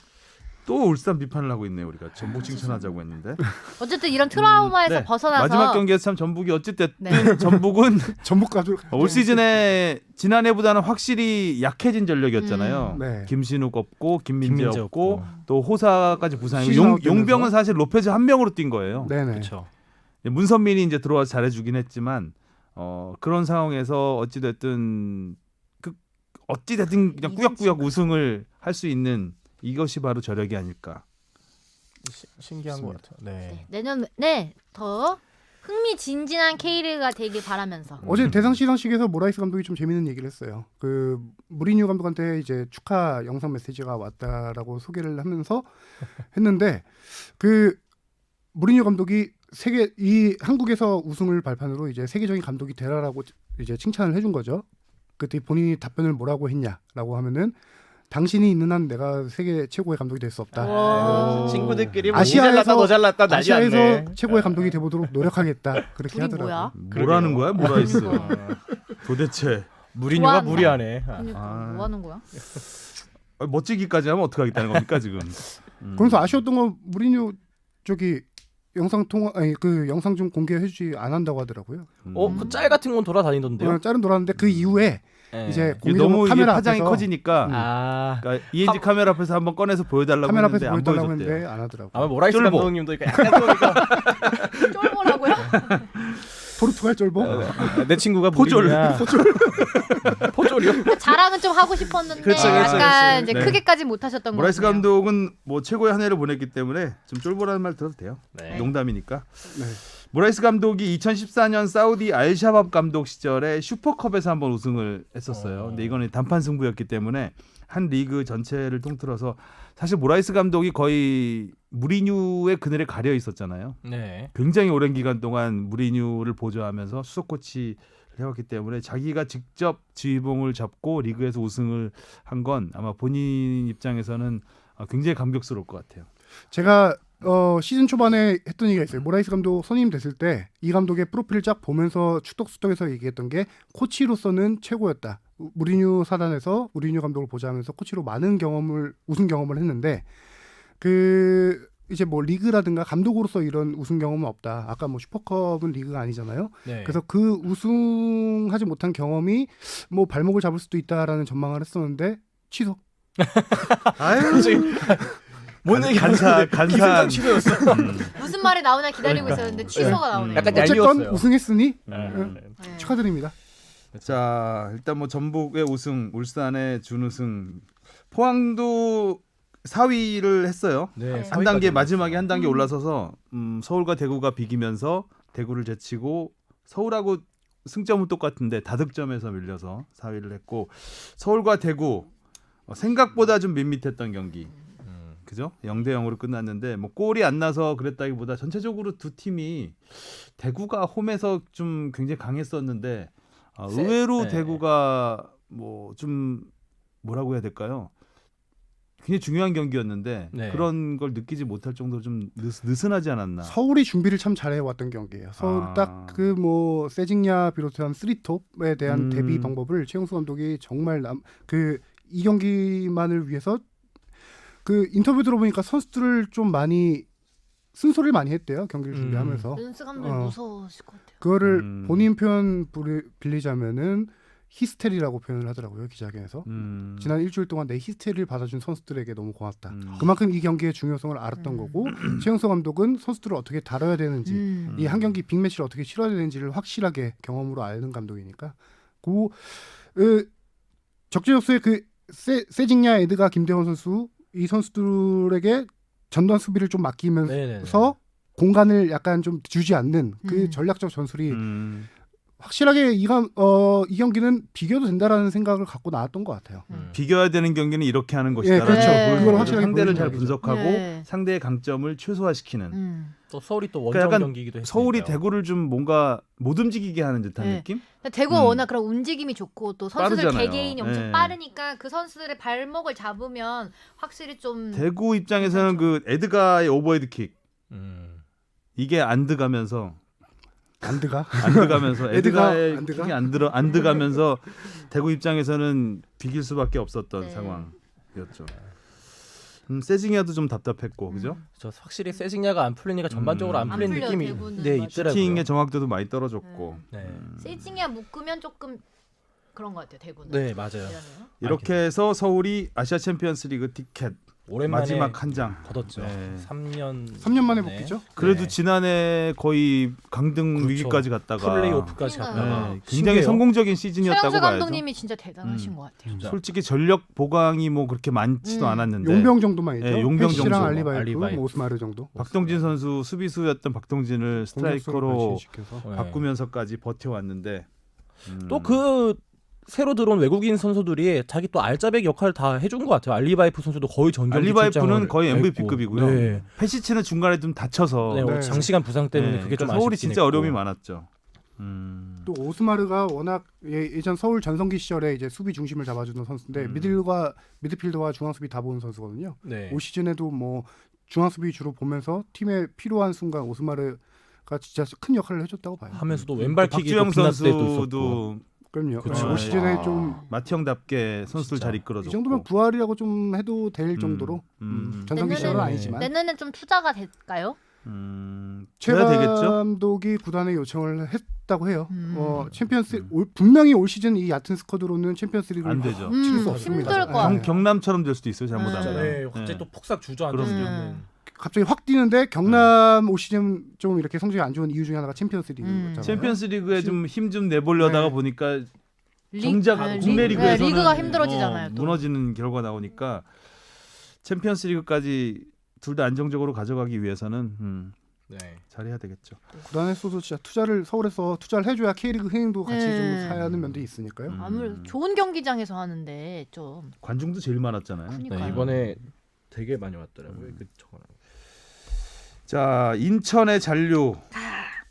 또 울산 비판을 하고 있네요. 우리가 전북 칭찬하자고 했는데 어쨌든 이런 트라우마에서 네. 벗어나서 마지막 경기에서 참 전북이 어쨌든 네. 전북은 전북 가족 올 시즌에 지난해보다는 확실히 약해진 전력이었잖아요. 네. 김신욱 없고 김민재 김민재 없고 없고. 또 호사까지 부상이고 시즌 아웃 용병은 되면서. 사실 로페즈 한 명으로 뛴 거예요. 네네. 그렇죠. 문선민이 이제 들어와서 잘해주긴 했지만 그런 상황에서 어찌됐든 그냥 꾸역꾸역 우승을 할 수 있는 이것이 바로 저력이 아닐까. 신기한 것 같아요. 네. 내년에 더 흥미진진한 K리그가 되길 바라면서 어제 대상 시상식에서 모라이스 감독이 좀 재밌는 얘기를 했어요. 그 무리뉴 감독한테 이제 축하 영상 메시지가 왔다라고 소개를 하면서 했는데 그 무리뉴 감독이 이 한국에서 우승을 발판으로 이제 세계적인 감독이 되라라고 이제 칭찬을 해준 거죠. 그때 본인이 답변을 뭐라고 했냐라고 하면은 당신이 있는 한 내가 세계 최고의 감독이 될 수 없다. 와. 친구들끼리 뭐 아시아에서- 잘났다 너 잘났다 난리 아시아에서 났네. 최고의 감독이 되보도록 노력하겠다. 그렇게 둘이 하더라고요. 뭐야? 뭐라는 거야, 모라이스? 그러니까. 도대체 무리뉴가 좋아한다. 무리하네. 그러니까 아. 뭐 하는 거야? 멋지기까지 하면 어떻게 하겠다는 겁니까 지금? 그래서 아쉬웠던 건 무리뉴 저기 그 영상 좀 공개해주지 안 한다고 하더라고요. 그 짤 같은 건 돌아다니던데요. 짤은 돌았는데 그 이후에 네. 이제 이게 공개적으로 너무 이게 카메라 파장이 앞에서 커지니까 그러니까 ENG 카메라 앞에서 한번 꺼내서 보여달라고 카메라 앞에서 했는데 안 보여달라고 보여줬대요. 했는데 안 하더라고. 아마 모라이스 쫄보. 감독님도 약간 쫄보니까 쫄보라고요? 포르투갈 쫄보. 내 친구가 포졸. 무리뉴야. 포졸이요? 자랑은 좀 하고 싶었는데 그렇죠, 약간 그렇죠. 이제 네. 크게까지 못하셨던 것 모라이스 같아요. 감독은 뭐 최고의 한 해를 보냈기 때문에 좀 쫄보라는 말 들어도 돼요. 네. 농담이니까. 네. 모라이스 감독이 2014년 사우디 알샤밥 감독 시절에 슈퍼컵에서 한번 우승을 했었어요. 근데 이거는 단판 승부였기 때문에 한 리그 전체를 통틀어서 사실 모라이스 감독이 거의 무리뉴의 그늘에 가려 있었잖아요. 네. 굉장히 오랜 기간 동안 무리뉴를 보조하면서 수석 코치를 해왔기 때문에 자기가 직접 지휘봉을 잡고 리그에서 우승을 한 건 아마 본인 입장에서는 굉장히 감격스러울 것 같아요. 제가 시즌 초반에 했던 얘기가 있어요. 모라이스 감독 선임 됐을 때 이 감독의 프로필을 쫙 보면서 추덕수덕해서 얘기했던 게 코치로서는 최고였다. 무리뉴 사단에서 무리뉴 감독을 보자면서 코치로 많은 우승 경험을 했는데 이제 뭐 리그라든가 감독으로서 이런 우승 경험은 없다. 아까 뭐 슈퍼컵은 리그가 아니잖아요. 네. 그래서 그 우승하지 못한 경험이 뭐 발목을 잡을 수도 있다라는 전망을 했었는데 취소. 아유, 뭔 얘기 간사한 취소였어. 무슨 말이 나오나 기다리고 있었는데 취소가 나오네요. 약간 어쨌건 얄미웠어요. 우승했으니 네. 네. 축하드립니다. 자, 일단 뭐 전북의 우승, 울산의 준우승, 포항도 4위를 했어요. 네, 한 단계 4위까지 마지막에 한 단계 음. 올라서서 서울과 대구가 비기면서 대구를 제치고 서울하고 승점은 똑같은데 다득점에서 밀려서 4위를 했고 서울과 대구 생각보다 좀 밋밋했던 경기. 그죠? 0대 0으로 끝났는데 뭐 골이 안 나서 그랬다기보다 전체적으로 두 팀이 대구가 홈에서 좀 굉장히 강했었는데 의외로 네. 대구가 뭐 좀 뭐라고 해야 될까요? 굉장히 중요한 경기였는데 네. 그런 걸 느끼지 못할 정도로 좀 느슨하지 않았나. 서울이 준비를 참 잘해왔던 경기예요. 서울 아. 딱 그 뭐 세징야 비롯한 쓰리톱에 대한 음. 대비 방법을 최용수 감독이 정말 이 경기만을 위해서 그 인터뷰 들어보니까 선수들을 좀 많이 쓴소리를 많이 했대요. 경기를 준비하면서. 른스 감독이 어. 무서우실 것 같아요. 그거를 본인 표현 빌리자면은 히스테리라고 표현을 하더라고요. 기자회견에서. 지난 일주일 동안 내 히스테리를 받아준 선수들에게 너무 고맙다. 그만큼 이 경기의 중요성을 알았던 거고 최용수 감독은 선수들을 어떻게 다뤄야 되는지 이 한 경기 빅매치를 어떻게 치러야 되는지를 확실하게 경험으로 아는 감독이니까 적재적소에 세징야 에드가 김대원 선수 이 선수들에게 전반 수비를 좀 맡기면서 네네네. 공간을 약간 좀 주지 않는 그 전략적 전술이 확실하게 이 경기는 비교도 된다라는 생각을 갖고 나왔던 것 같아요. 비겨야 되는 경기는 이렇게 하는 것이다. 예, 그렇죠. 그걸 확실하게 상대를 보여주는 잘 거죠. 분석하고 네. 상대의 강점을 최소화시키는. 또 서울이 또 그러니까 원정 약간 경기이기도 했으니까요. 서울이 대구를 좀 뭔가 못 움직이게 하는 듯한 네. 느낌? 대구가 워낙 그런 움직임이 좋고 또 선수들 빠르잖아요. 개개인이 엄청 네. 빠르니까 그 선수들의 발목을 잡으면 확실히 좀 대구 입장에서는 그 에드가의 오버헤드킥 이게 안 들어가면서 안드가 에드가의 안드가? 킥이 안 들어가면서 대구 입장에서는 비길 수밖에 없었던 네. 상황이었죠. 세징야도 좀 답답했고 그죠? 저 확실히 세징야가 안 풀리니까 전반적으로 안 안 풀린 풀려, 느낌이 대구는. 네 맞아. 있더라고요. 슈팅의 정확도도 많이 떨어졌고 네. 세징야 묶으면 조금 그런 것 같아요. 대구는. 네 맞아요. 그러네요. 이렇게 해서 서울이 아시아 챔피언스리그 티켓 오랜만에 마지막 한 장. 거뒀죠. 네. 3년 만에 네. 복귀죠. 그래도 네. 지난해 거의 강등 그렇죠. 위기까지 갔다가 플레이오프까지 그러니까요. 갔다가 네, 굉장히 신기해요. 성공적인 시즌이었다고 최영수 봐야죠. 감독님이 진짜 대단하신 것 같아요. 진짜. 솔직히 전력 보강이 뭐 그렇게 많지도 않았는데 용병 정도만 있죠. 네, 용병 페시랑 정도. 알리바이프, 알리바이프. 뭐 오스마르 정도. 박동진 선수 수비수였던 박동진을 스트라이커로 공격수로 네. 바꾸면서까지 버텨왔는데 또 그 새로 들어온 외국인 선수들이 자기 또 알짜배기 역할을 다 해준 것 같아요. 알리바이프 선수도 거의 전경기 알리바이프는 출장을 거의 했고. MVP급이고요. 네. 페시치는 중간에 좀 다쳐서 네, 네. 장시간 부상 때문에 네, 그게 좀 그러니까 서울이 아쉽긴 진짜 했고. 어려움이 많았죠. 또 오스마르가 워낙 예전 서울 전성기 시절에 이제 수비 중심을 잡아주는 선수인데 미드필더와 중앙 수비 다 보는 선수거든요. 네. 올 시즌에도 뭐 중앙 수비 주로 보면서 팀에 필요한 순간 오스마르가 진짜 큰 역할을 해줬다고 봐요. 하면서도 왼발킥이 또 박주영 빛났을 때도 있었고. 선수도 그럼요. 그쵸. 올 시즌에 좀 마티형답게 선수를 진짜. 잘 이 이끌어줬고 정도면 부활이라고 좀 해도 될 정도로 전성기 시절은 내년에는- 아니지만 내년엔 좀 투자가 될까요? 최 돼야 되겠죠. 감독이 구단에 요청을 했다고 해요. 음. 챔피언스 분명히 올 시즌 이 얕은 스쿼드로는 챔피언스 리그를 안 되죠. 치를 수 없습니다. 힘들 것 같아요. 경남처럼 될 수도 있어요. 잘못하면. 네, 갑자기 또 폭삭 주저앉을 수 그럼요. 있는. 갑자기 확 뛰는데 경남 올 시즌 좀 이렇게 성적이 안 좋은 이유 중에 하나가 챔피언스 리그잖아요. 챔피언스리그에 좀 힘 좀 내보려다가 네. 보니까 정작 국내 네, 리그에서는 리그가 힘들어지잖아요. 또. 무너지는 결과 나오니까 챔피언스리그까지 둘 다 안정적으로 가져가기 위해서는 네. 잘해야 되겠죠. 구단에서도 진짜 서울에서 투자를 해줘야 K리그 흥행도 같이 네. 좀 사야 하는 면도 있으니까요. 아무래도 좋은 경기장에서 하는데 좀 관중도 제일 많았잖아요. 그러니까요. 네, 이번에 되게 많이 왔더라고요. 그 저거는. 자, 인천의 잔류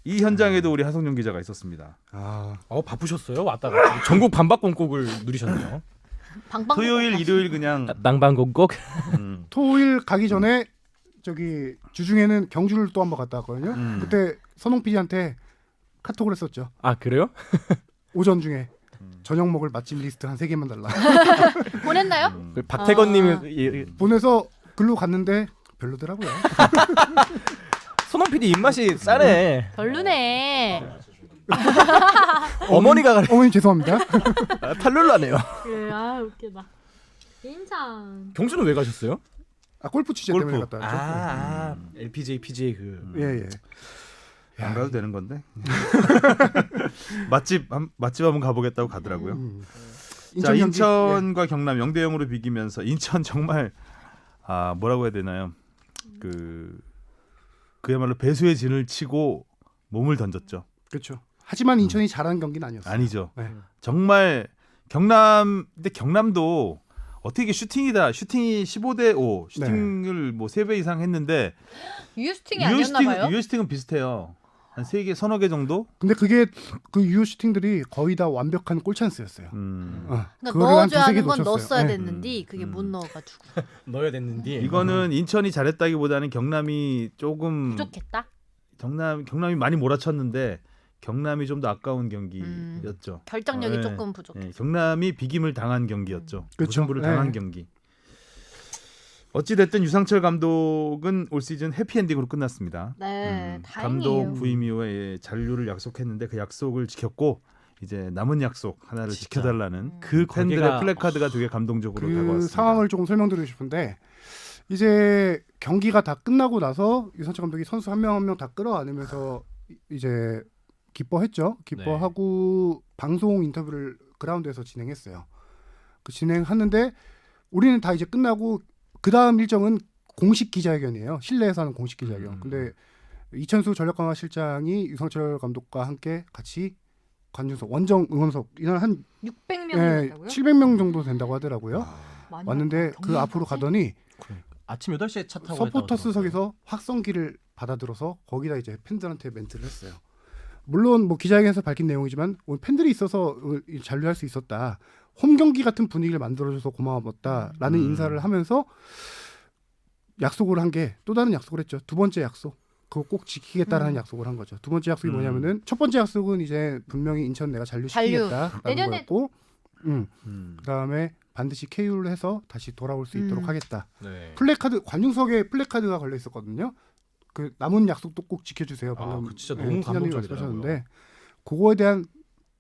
이 현장에도 우리 하성룡 기자가 있었습니다. 바쁘셨어요? 왔다가 전국 반박공곡을 누리셨네요. 방방 토요일, 일요일 그냥 낭방공곡. 토요일 가기 전에 저기 주중에는 경주를 또 한번 갔다 왔거든요. 그때 선홍 PD한테 카톡을 했었죠. 아 그래요? 오전 중에 저녁 먹을 맛집 리스트 한 3개만 달라. 보냈나요? 그 박태건님이 보내서 글로 갔는데 별로더라고요. 손흥 PD 입맛이 싸네. 별로네. 어머니가 가래. 어머님 죄송합니다. 탈룰라네요. 그래, 아 웃기다. 인천. 경주는 왜 가셨어요? 골프 취재 골프. 때문에 갔다 왔죠. LPGA, PGA 그. 예. 안 가도 되는 건데. 맛집 한번 가보겠다고 가더라고요. 자, 경기, 인천과 경남 0대0으로 비기면서 인천 정말 뭐라고 해야 되나요? 그야말로 배수의 진을 치고 몸을 던졌죠. 그렇죠. 하지만 인천이 잘하는 경기는 아니었어요. 아니죠. 네. 정말 근데 경남도 어떻게 이게 슈팅이 15대 5 슈팅을 뭐 3배 이상 했는데 유효스팅이 아니었나봐요. 유효스팅은 비슷해요. 한 3개 서너 개 정도? 근데 그게 그 유효 슈팅들이 거의 다 완벽한 골 찬스였어요. 그러니까 그거를 한 넣어줘야 두세 개 하는 건 놓쳤어요. 넣었어야 네. 됐는데 그게 못 넣어가지고 넣어야 됐는데. 이거는 인천이 잘했다기보다는 경남이 조금 부족했다. 경남이 많이 몰아쳤는데 경남이 좀 더 아까운 경기였죠. 결정력이 네. 조금 부족했어. 네, 경남이 비김을 당한 경기였죠. 그렇죠. 무승부를 당한 네. 경기. 어찌 됐든 유상철 감독은 올 시즌 해피엔딩으로 끝났습니다. 네, 감독 다행이에요. 부임 이후에 잔류를 약속했는데 그 약속을 지켰고 이제 남은 약속 하나를 진짜. 지켜달라는 그 팬들의 거기가- 플래카드가 되게 감동적으로 그 다가왔습니다. 상황을 조금 설명드리고 싶은데 이제 경기가 다 끝나고 나서 유상철 감독이 선수 한 명 한 명 다 끌어안으면서 이제 기뻐했죠. 기뻐하고 방송 인터뷰를 그라운드에서 진행했어요. 그 진행하는데 우리는 다 이제 끝나고 그 다음 일정은 공식 기자회견이에요. 실내에서 하는 공식 기자회견. 근데 이천수 전력강화 실장이 유상철 감독과 함께 같이 관중석, 원정 응원석 이날 한 600명이었다고요? 700명 정도 된다고 하더라고요. 많이 왔는데 왔다. 그 앞으로 가더니 아침 8시에 차 타고 서포터스석에서 확성기를 받아들어서 거기다 이제 팬들한테 멘트를 했어요. 물론 뭐 기자회견에서 밝힌 내용이지만 오늘 팬들이 있어서 잔류할 수 있었다. 홈 경기 같은 분위기를 만들어줘서 고마웠다라는 인사를 하면서 약속을 한 게 또 다른 약속을 했죠. 두 번째 약속. 그거 꼭 지키겠다라는 약속을 한 거죠. 두 번째 약속이 뭐냐면은 첫 번째 약속은 이제 분명히 인천 내가 잔류시키겠다라는 내년에- 거였고, 그다음에 반드시 KU를 해서 다시 돌아올 수 있도록 하겠다. 네. 플래카드 관중석에 플래카드가 걸려 있었거든요. 그 남은 약속도 꼭 지켜주세요. 방금 그 진짜 너무 팀장님이 감동적이더라고요. 말씀하셨는데 그거에 대한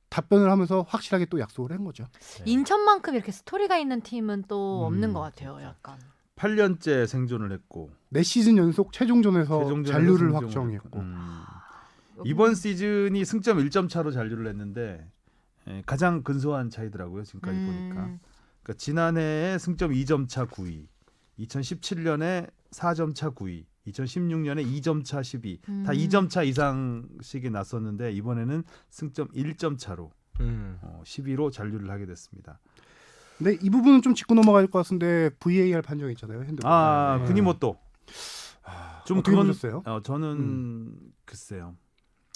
답변을 하면서 확실하게 또 약속을 한 거죠. 인천만큼 이렇게 스토리가 있는 팀은 또 없는 것 같아요. 약간. 8년째 생존을 했고 4시즌 연속 최종전에서 최종전에서 잔류를 승점을 확정했고 했고. 이번 시즌이 승점 1점 차로 잔류를 했는데 가장 근소한 차이더라고요. 지금까지 보니까. 그러니까 지난해에 승점 2점 차 9위, 2017년에 4점 차 9위, 2016년에 2점 차 10위. 다 2점 차 이상씩이 났었는데 이번에는 승점 1점 차로 10위로 잔류를 하게 됐습니다. 근데 이 부분은 좀 짚고 넘어갈 것 같은데 VAR 판정이 있잖아요. 핸드볼. 그니모또. 좀 어떻게 그건 보셨어요? 저는 글쎄요.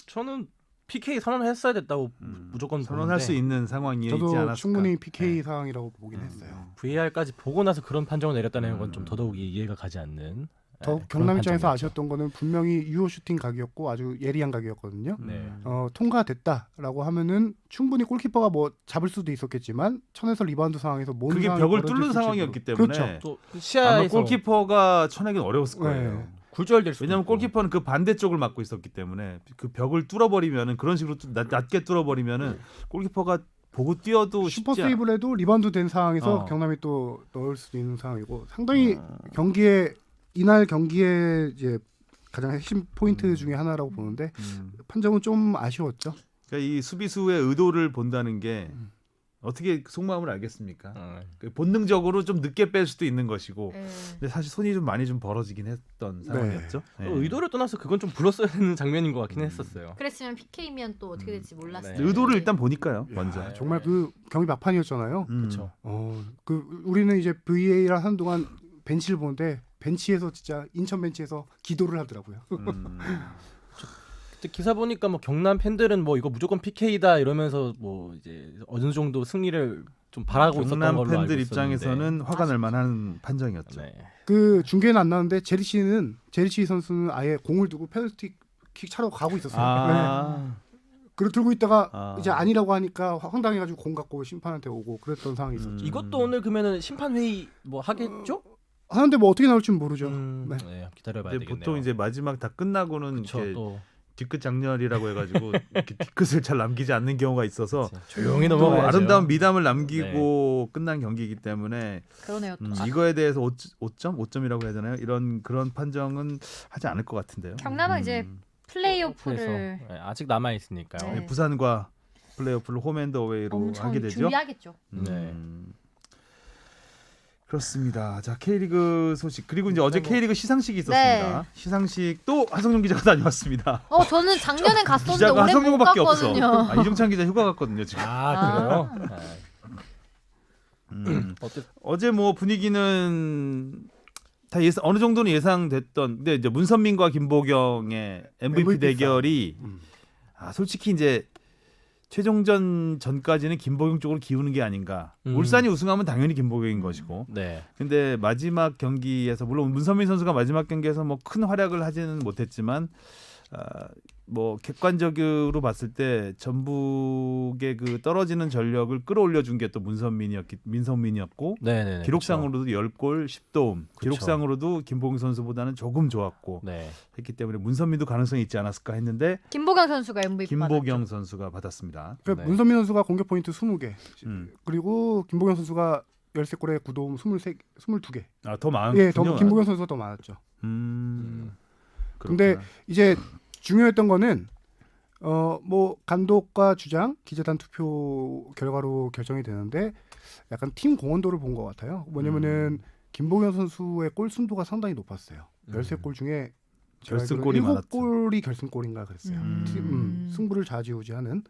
저는 PK 선언했어야 됐다고 무조건 선언할 수 있는 상황이 있지 저도 않았을까. 충분히 PK 상황이라고 보긴 했어요. VAR까지 보고 나서 그런 판정을 내렸다는 건 좀 더더욱이 이해가 가지 않는. 더 그런 경남 입장에서 판정이었죠. 아쉬웠던 거는 분명히 유효 슈팅 각이었고 아주 예리한 각이었거든요. 네. 통과됐다라고 하면은 충분히 골키퍼가 뭐 잡을 수도 있었겠지만 천에서 리바운드 상황에서 모든 그게 상황이 벽을 벌어질 뚫는 수 상황이었기 있도록. 때문에 그렇죠. 또 아마 시야에서 골키퍼가 쳐내긴 어려웠을 거예요. 네. 굴절될 수도 왜냐하면 있고. 골키퍼는 그 반대쪽을 막고 있었기 때문에 그 벽을 뚫어버리면은 그런 식으로 낮게 뚫어버리면은 골키퍼가 보고 뛰어도 슈퍼 쉽지 세이브를 해도 리바운드 된 상황에서 경남이 또 넣을 수도 있는 상황이고 상당히 이날 경기에 이제 가장 핵심 포인트 중에 하나라고 보는데 판정은 좀 아쉬웠죠. 그러니까 이 수비수의 의도를 본다는 게 어떻게 속마음을 알겠습니까? 그 본능적으로 좀 늦게 뺄 수도 있는 것이고, 근데 사실 손이 좀 많이 좀 벌어지긴 했던 상황이었죠. 네. 의도를 떠나서 그건 좀 불렀어야 되는 장면인 것 같긴 했었어요. 그랬으면 PK면 또 어떻게 될지 몰랐어요. 네. 의도를 일단 보니까요, 먼저. 야, 정말 그 경기 막판이었잖아요. 그렇죠. 우리는 이제 VAR 하는 동안 벤치를 보는데 벤치에서 진짜 인천 벤치에서 기도를 하더라고요. 근데 기사 보니까 뭐 경남 팬들은 뭐 이거 무조건 PK다 이러면서 뭐 이제 어느 정도 승리를 좀 바라고 있었던 경남 걸로 알고 팬들 있었는데. 입장에서는 화가 날 만한 판정이었죠. 네. 그 중계는 안 나왔는데 제리시 선수는 아예 공을 두고 페널티킥 차러 가고 있었어요. 네. 아, 그리고 들고 있다가 아. 이제 아니라고 하니까 황당해가지고 공 갖고 심판한테 오고 그랬던 상황이 있었죠. 이것도 오늘 그러면은 심판 회의 뭐 하겠죠? 하는데 뭐 어떻게 나올지는 모르죠. 네. 네. 기다려봐야 근데 되겠네요. 보통 이제 마지막 다 끝나고는 그쵸, 이렇게 또 뒤끝 장렬이라고 해가지고 이렇게 뒤끝을 잘 남기지 않는 경우가 있어서 조용히 또 넘어가야죠. 아름다운 미담을 남기고 끝난 경기이기 때문에 그러네요. 또. 이거에 대해서 5점이라고 해야 되나요? 그런 판정은 하지 않을 것 같은데요. 경남은 이제 플레이오프를 네, 아직 남아 있으니까요. 네. 부산과 플레이오프를 홈앤더웨이로 엄청 하게 되죠. 준비하겠죠. 네. 그렇습니다. 자, K리그 소식 그리고 이제 어제 뭐- K리그 시상식이 있었습니다. 네. 시상식 또 하성룡 기자가 다녀왔습니다. 저는 작년엔 갔었는데 기자가 올해 못 하성룡밖에 없어. 갔거든요. 이종찬 기자 휴가 갔거든요 지금. 아 그래요? 어때? 어제 뭐 분위기는 다 어느 정도는 예상됐던. 근데 이제 문선민과 김보경의 MVP MVP 대결이 음. 솔직히 이제 최종전 전까지는 김보경 쪽으로 기우는 게 아닌가. 울산이 우승하면 당연히 김보경인 것이고. 네. 근데 마지막 경기에서 물론 문선민 선수가 마지막 경기에서 뭐 큰 활약을 하지는 못했지만 뭐 객관적으로 봤을 때 전북의 그 떨어지는 전력을 끌어올려 준 게 또 민선민이었고 네네. 기록상으로도 10골 10도움. 그쵸. 기록상으로도 김보경 선수보다는 조금 좋았고 네. 했기 때문에 문선민도 가능성이 있지 않았을까 했는데 김보경 선수가 MVP 김보경 선수가 받았습니다. 그러니까 네. 문선민 선수가 공격 포인트 20개, 음. 그리고 김보경 선수가 13골에 9도움 22개. 더 많군요. 예, 더 김보경 선수가 더 많았죠. 근데 그렇구나. 이제 중요했던 거는 뭐 감독과 주장, 기재단 투표 결과로 결정이 되는데 약간 팀 공헌도를 본 것 같아요. 뭐냐면은 김보경 선수의 골 순도가 상당히 높았어요. 13골 중에 결승골이 많았죠. 7골이 결승골인가 그랬어요. 음. 승부를 좌지우지하는.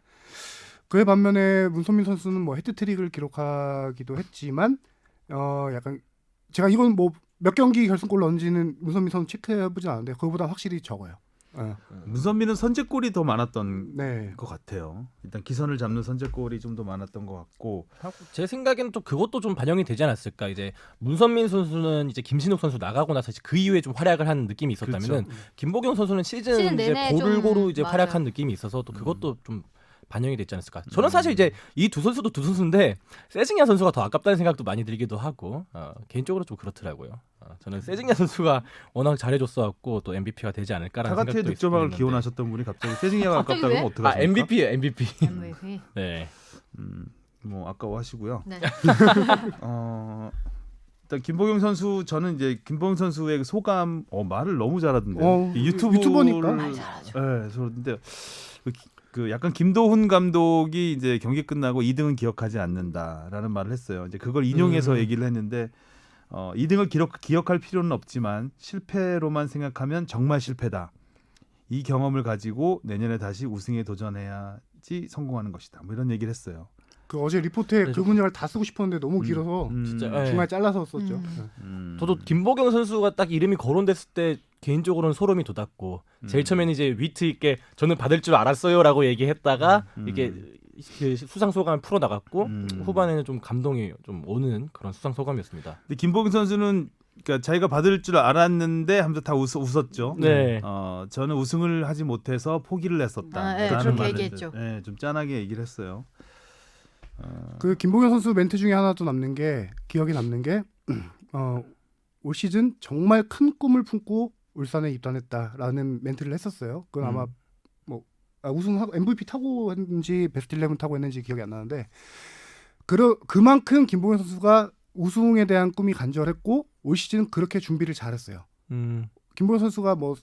그에 반면에 문선민 선수는 뭐 헤트트릭을 기록하기도 했지만 약간 제가 이건 뭐 몇 경기 결승골 넣은지는 문선민 선수 체크해보진 않았는데 그거보다 확실히 적어요. 문선민은 선제골이 더 많았던 네. 것 같아요. 일단 기선을 잡는 선제골이 좀 더 많았던 것 같고. 제 생각에는 또 그것도 좀 반영이 되지 않았을까. 이제 문선민 선수는 이제 김신욱 선수 나가고 나서 이제 그 이후에 좀 활약을 하는 느낌이 있었다면은 그렇죠. 김보경 선수는 시즌 시즌 이제 내내 고루고루 좀 이제 맞아요. 활약한 느낌이 있어서 또 그것도 좀 반영이 됐지 않았을까. 저는 사실 이제 이 두 선수도 두 선수인데 세징야 선수가 더 아깝다는 생각도 많이 들기도 하고 개인적으로 좀 그렇더라고요. 저는 세징야 선수가 워낙 잘해줬었고 또 MVP가 되지 않을까라는 타가트의 생각도 득점왕을 있는데. 기원하셨던 분이 갑자기 세징야가 갑자기 아깝다고 왜? 하면 어떡하십니까? MVP예요, MVP. MVP. 네. 뭐 아까워하시고요. 네. 일단 김보경 선수 저는 이제 김보경 선수의 그 소감 말을 너무 잘하던데 유튜버니까. 말 잘하죠. 네, 저런데 그 약간 김도훈 감독이 이제 경기 끝나고 2등은 기억하지 않는다라는 말을 했어요. 이제 그걸 인용해서 얘기를 했는데 2등을 기억할 필요는 없지만 실패로만 생각하면 정말 실패다. 이 경험을 가지고 내년에 다시 우승에 도전해야지 성공하는 것이다. 뭐 이런 얘기를 했어요. 그 어제 리포트에 네, 그 문장을 다 쓰고 싶었는데 너무 길어서 진짜, 중간에 잘라서 썼죠. 저도 김보경 선수가 딱 이름이 거론됐을 때 개인적으로는 소름이 돋았고 제일 처음에는 이제 위트 있게 저는 받을 줄 알았어요라고 얘기했다가 이게 그 수상 소감을 풀어 나갔고 후반에는 좀 감동이 좀 오는 그런 수상 소감이었습니다. 근데 김보경 선수는 그러니까 자기가 받을 줄 알았는데 하면서 다 웃었죠. 네. 저는 우승을 하지 못해서 포기를 했었다. 네, 라는 그렇게 말을 얘기했죠. 네, 좀 짠하게 얘기를 했어요. 그 김보경 선수 멘트 중에 하나 또 기억에 남는 게 올 시즌 정말 큰 꿈을 품고 울산에 입단했다라는 멘트를 했었어요. 그건 아마 뭐 우승하고 MVP 타고 했는지 베스트 11 타고 했는지 기억이 안 나는데 그만큼 김보경 선수가 우승에 대한 꿈이 간절했고 올 시즌 그렇게 준비를 잘했어요. 김보경 선수가 뭐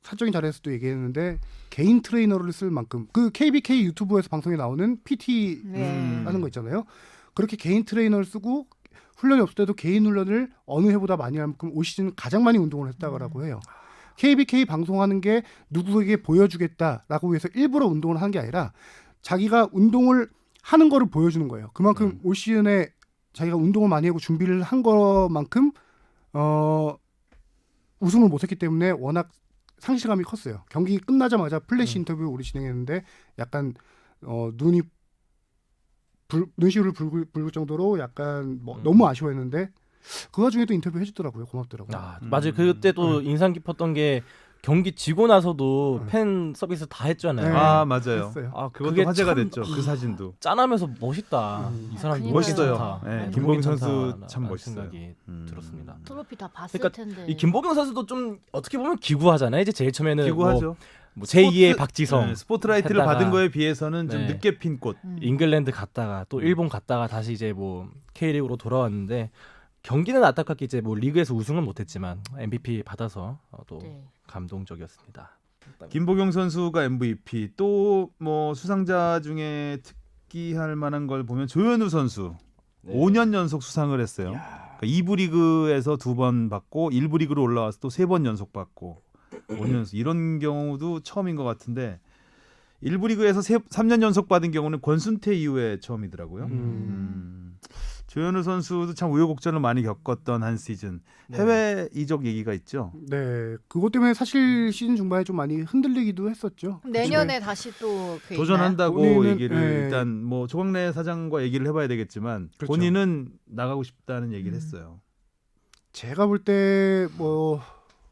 사적인 자리에서도 얘기했는데 개인 트레이너를 쓸 만큼 그 KBK 유튜브에서 방송에 나오는 PT 하는 거 있잖아요. 그렇게 개인 트레이너를 쓰고 훈련이 없을 때도 개인 훈련을 어느 해보다 많이 할 만큼 올 시즌 가장 많이 운동을 했다고 해요. KBK 방송하는 게 누구에게 보여주겠다라고 해서 일부러 운동을 하는 게 아니라 자기가 운동을 하는 거를 보여주는 거예요. 그만큼 올 시즌에 자기가 운동을 많이 하고 준비를 한 것만큼 우승을 못했기 때문에 워낙 상실감이 컸어요. 경기 끝나자마자 플래시 음. 인터뷰 우리 진행했는데 약간 눈시울을 붉을 정도로 약간 뭐 너무 아쉬워했는데 그 와중에도 인터뷰 해주더라고요. 고맙더라고요. 아, 맞아요. 그때 또 인상 깊었던 게 경기 지고 나서도 팬 서비스 다 했잖아요. 네. 아 맞아요. 했어요. 아, 그것도 그게 화제가 참- 됐죠. 그 사진도. 짠하면서 멋있다. 이 사람 그러니까요. 멋있어요. 네, 네, 김보경 괜찮다, 선수 참 라는 멋있어요. 생각이 들었습니다. 트로피 다 봤을 그러니까 텐데. 이 김보경 선수도 좀 어떻게 보면 기구하잖아요. 이제 제일 처음에는 기구하죠. 뭐 제2의 스포트- 박지성, 네, 스포트라이트를 했다가- 받은 거에 비해서는 좀 네. 늦게 핀 꽃. 잉글랜드 갔다가 또 일본 갔다가 다시 이제 뭐 K리그로 돌아왔는데 경기는 안타깝게 이제 뭐 리그에서 우승은 못했지만 MVP 받아서 또 네. 감동적이었습니다. 김보경 선수가 MVP 또 뭐 수상자 중에 특기할 만한 걸 보면 조현우 선수 네. 5년 연속 수상을 했어요. 그러니까 2부 리그에서 2번 받고 1부 리그로 올라와서 또 3번 연속 받고 5년 연속 이런 경우도 처음인 것 같은데 1부 리그에서 3년 연속 받은 경우는 권순태 이후에 처음이더라고요. 조현우 선수도 참 우여곡절을 많이 겪었던 한 시즌. 해외 이적 얘기가 있죠. 네, 그것 때문에 사실 시즌 중반에 좀 많이 흔들리기도 했었죠. 그럼 내년에 다시 또 그 도전한다고 본인은, 얘기를 네. 일단 뭐 조광래 사장과 얘기를 해봐야 되겠지만 그렇죠. 본인은 나가고 싶다는 얘기를 했어요. 제가 볼 때 뭐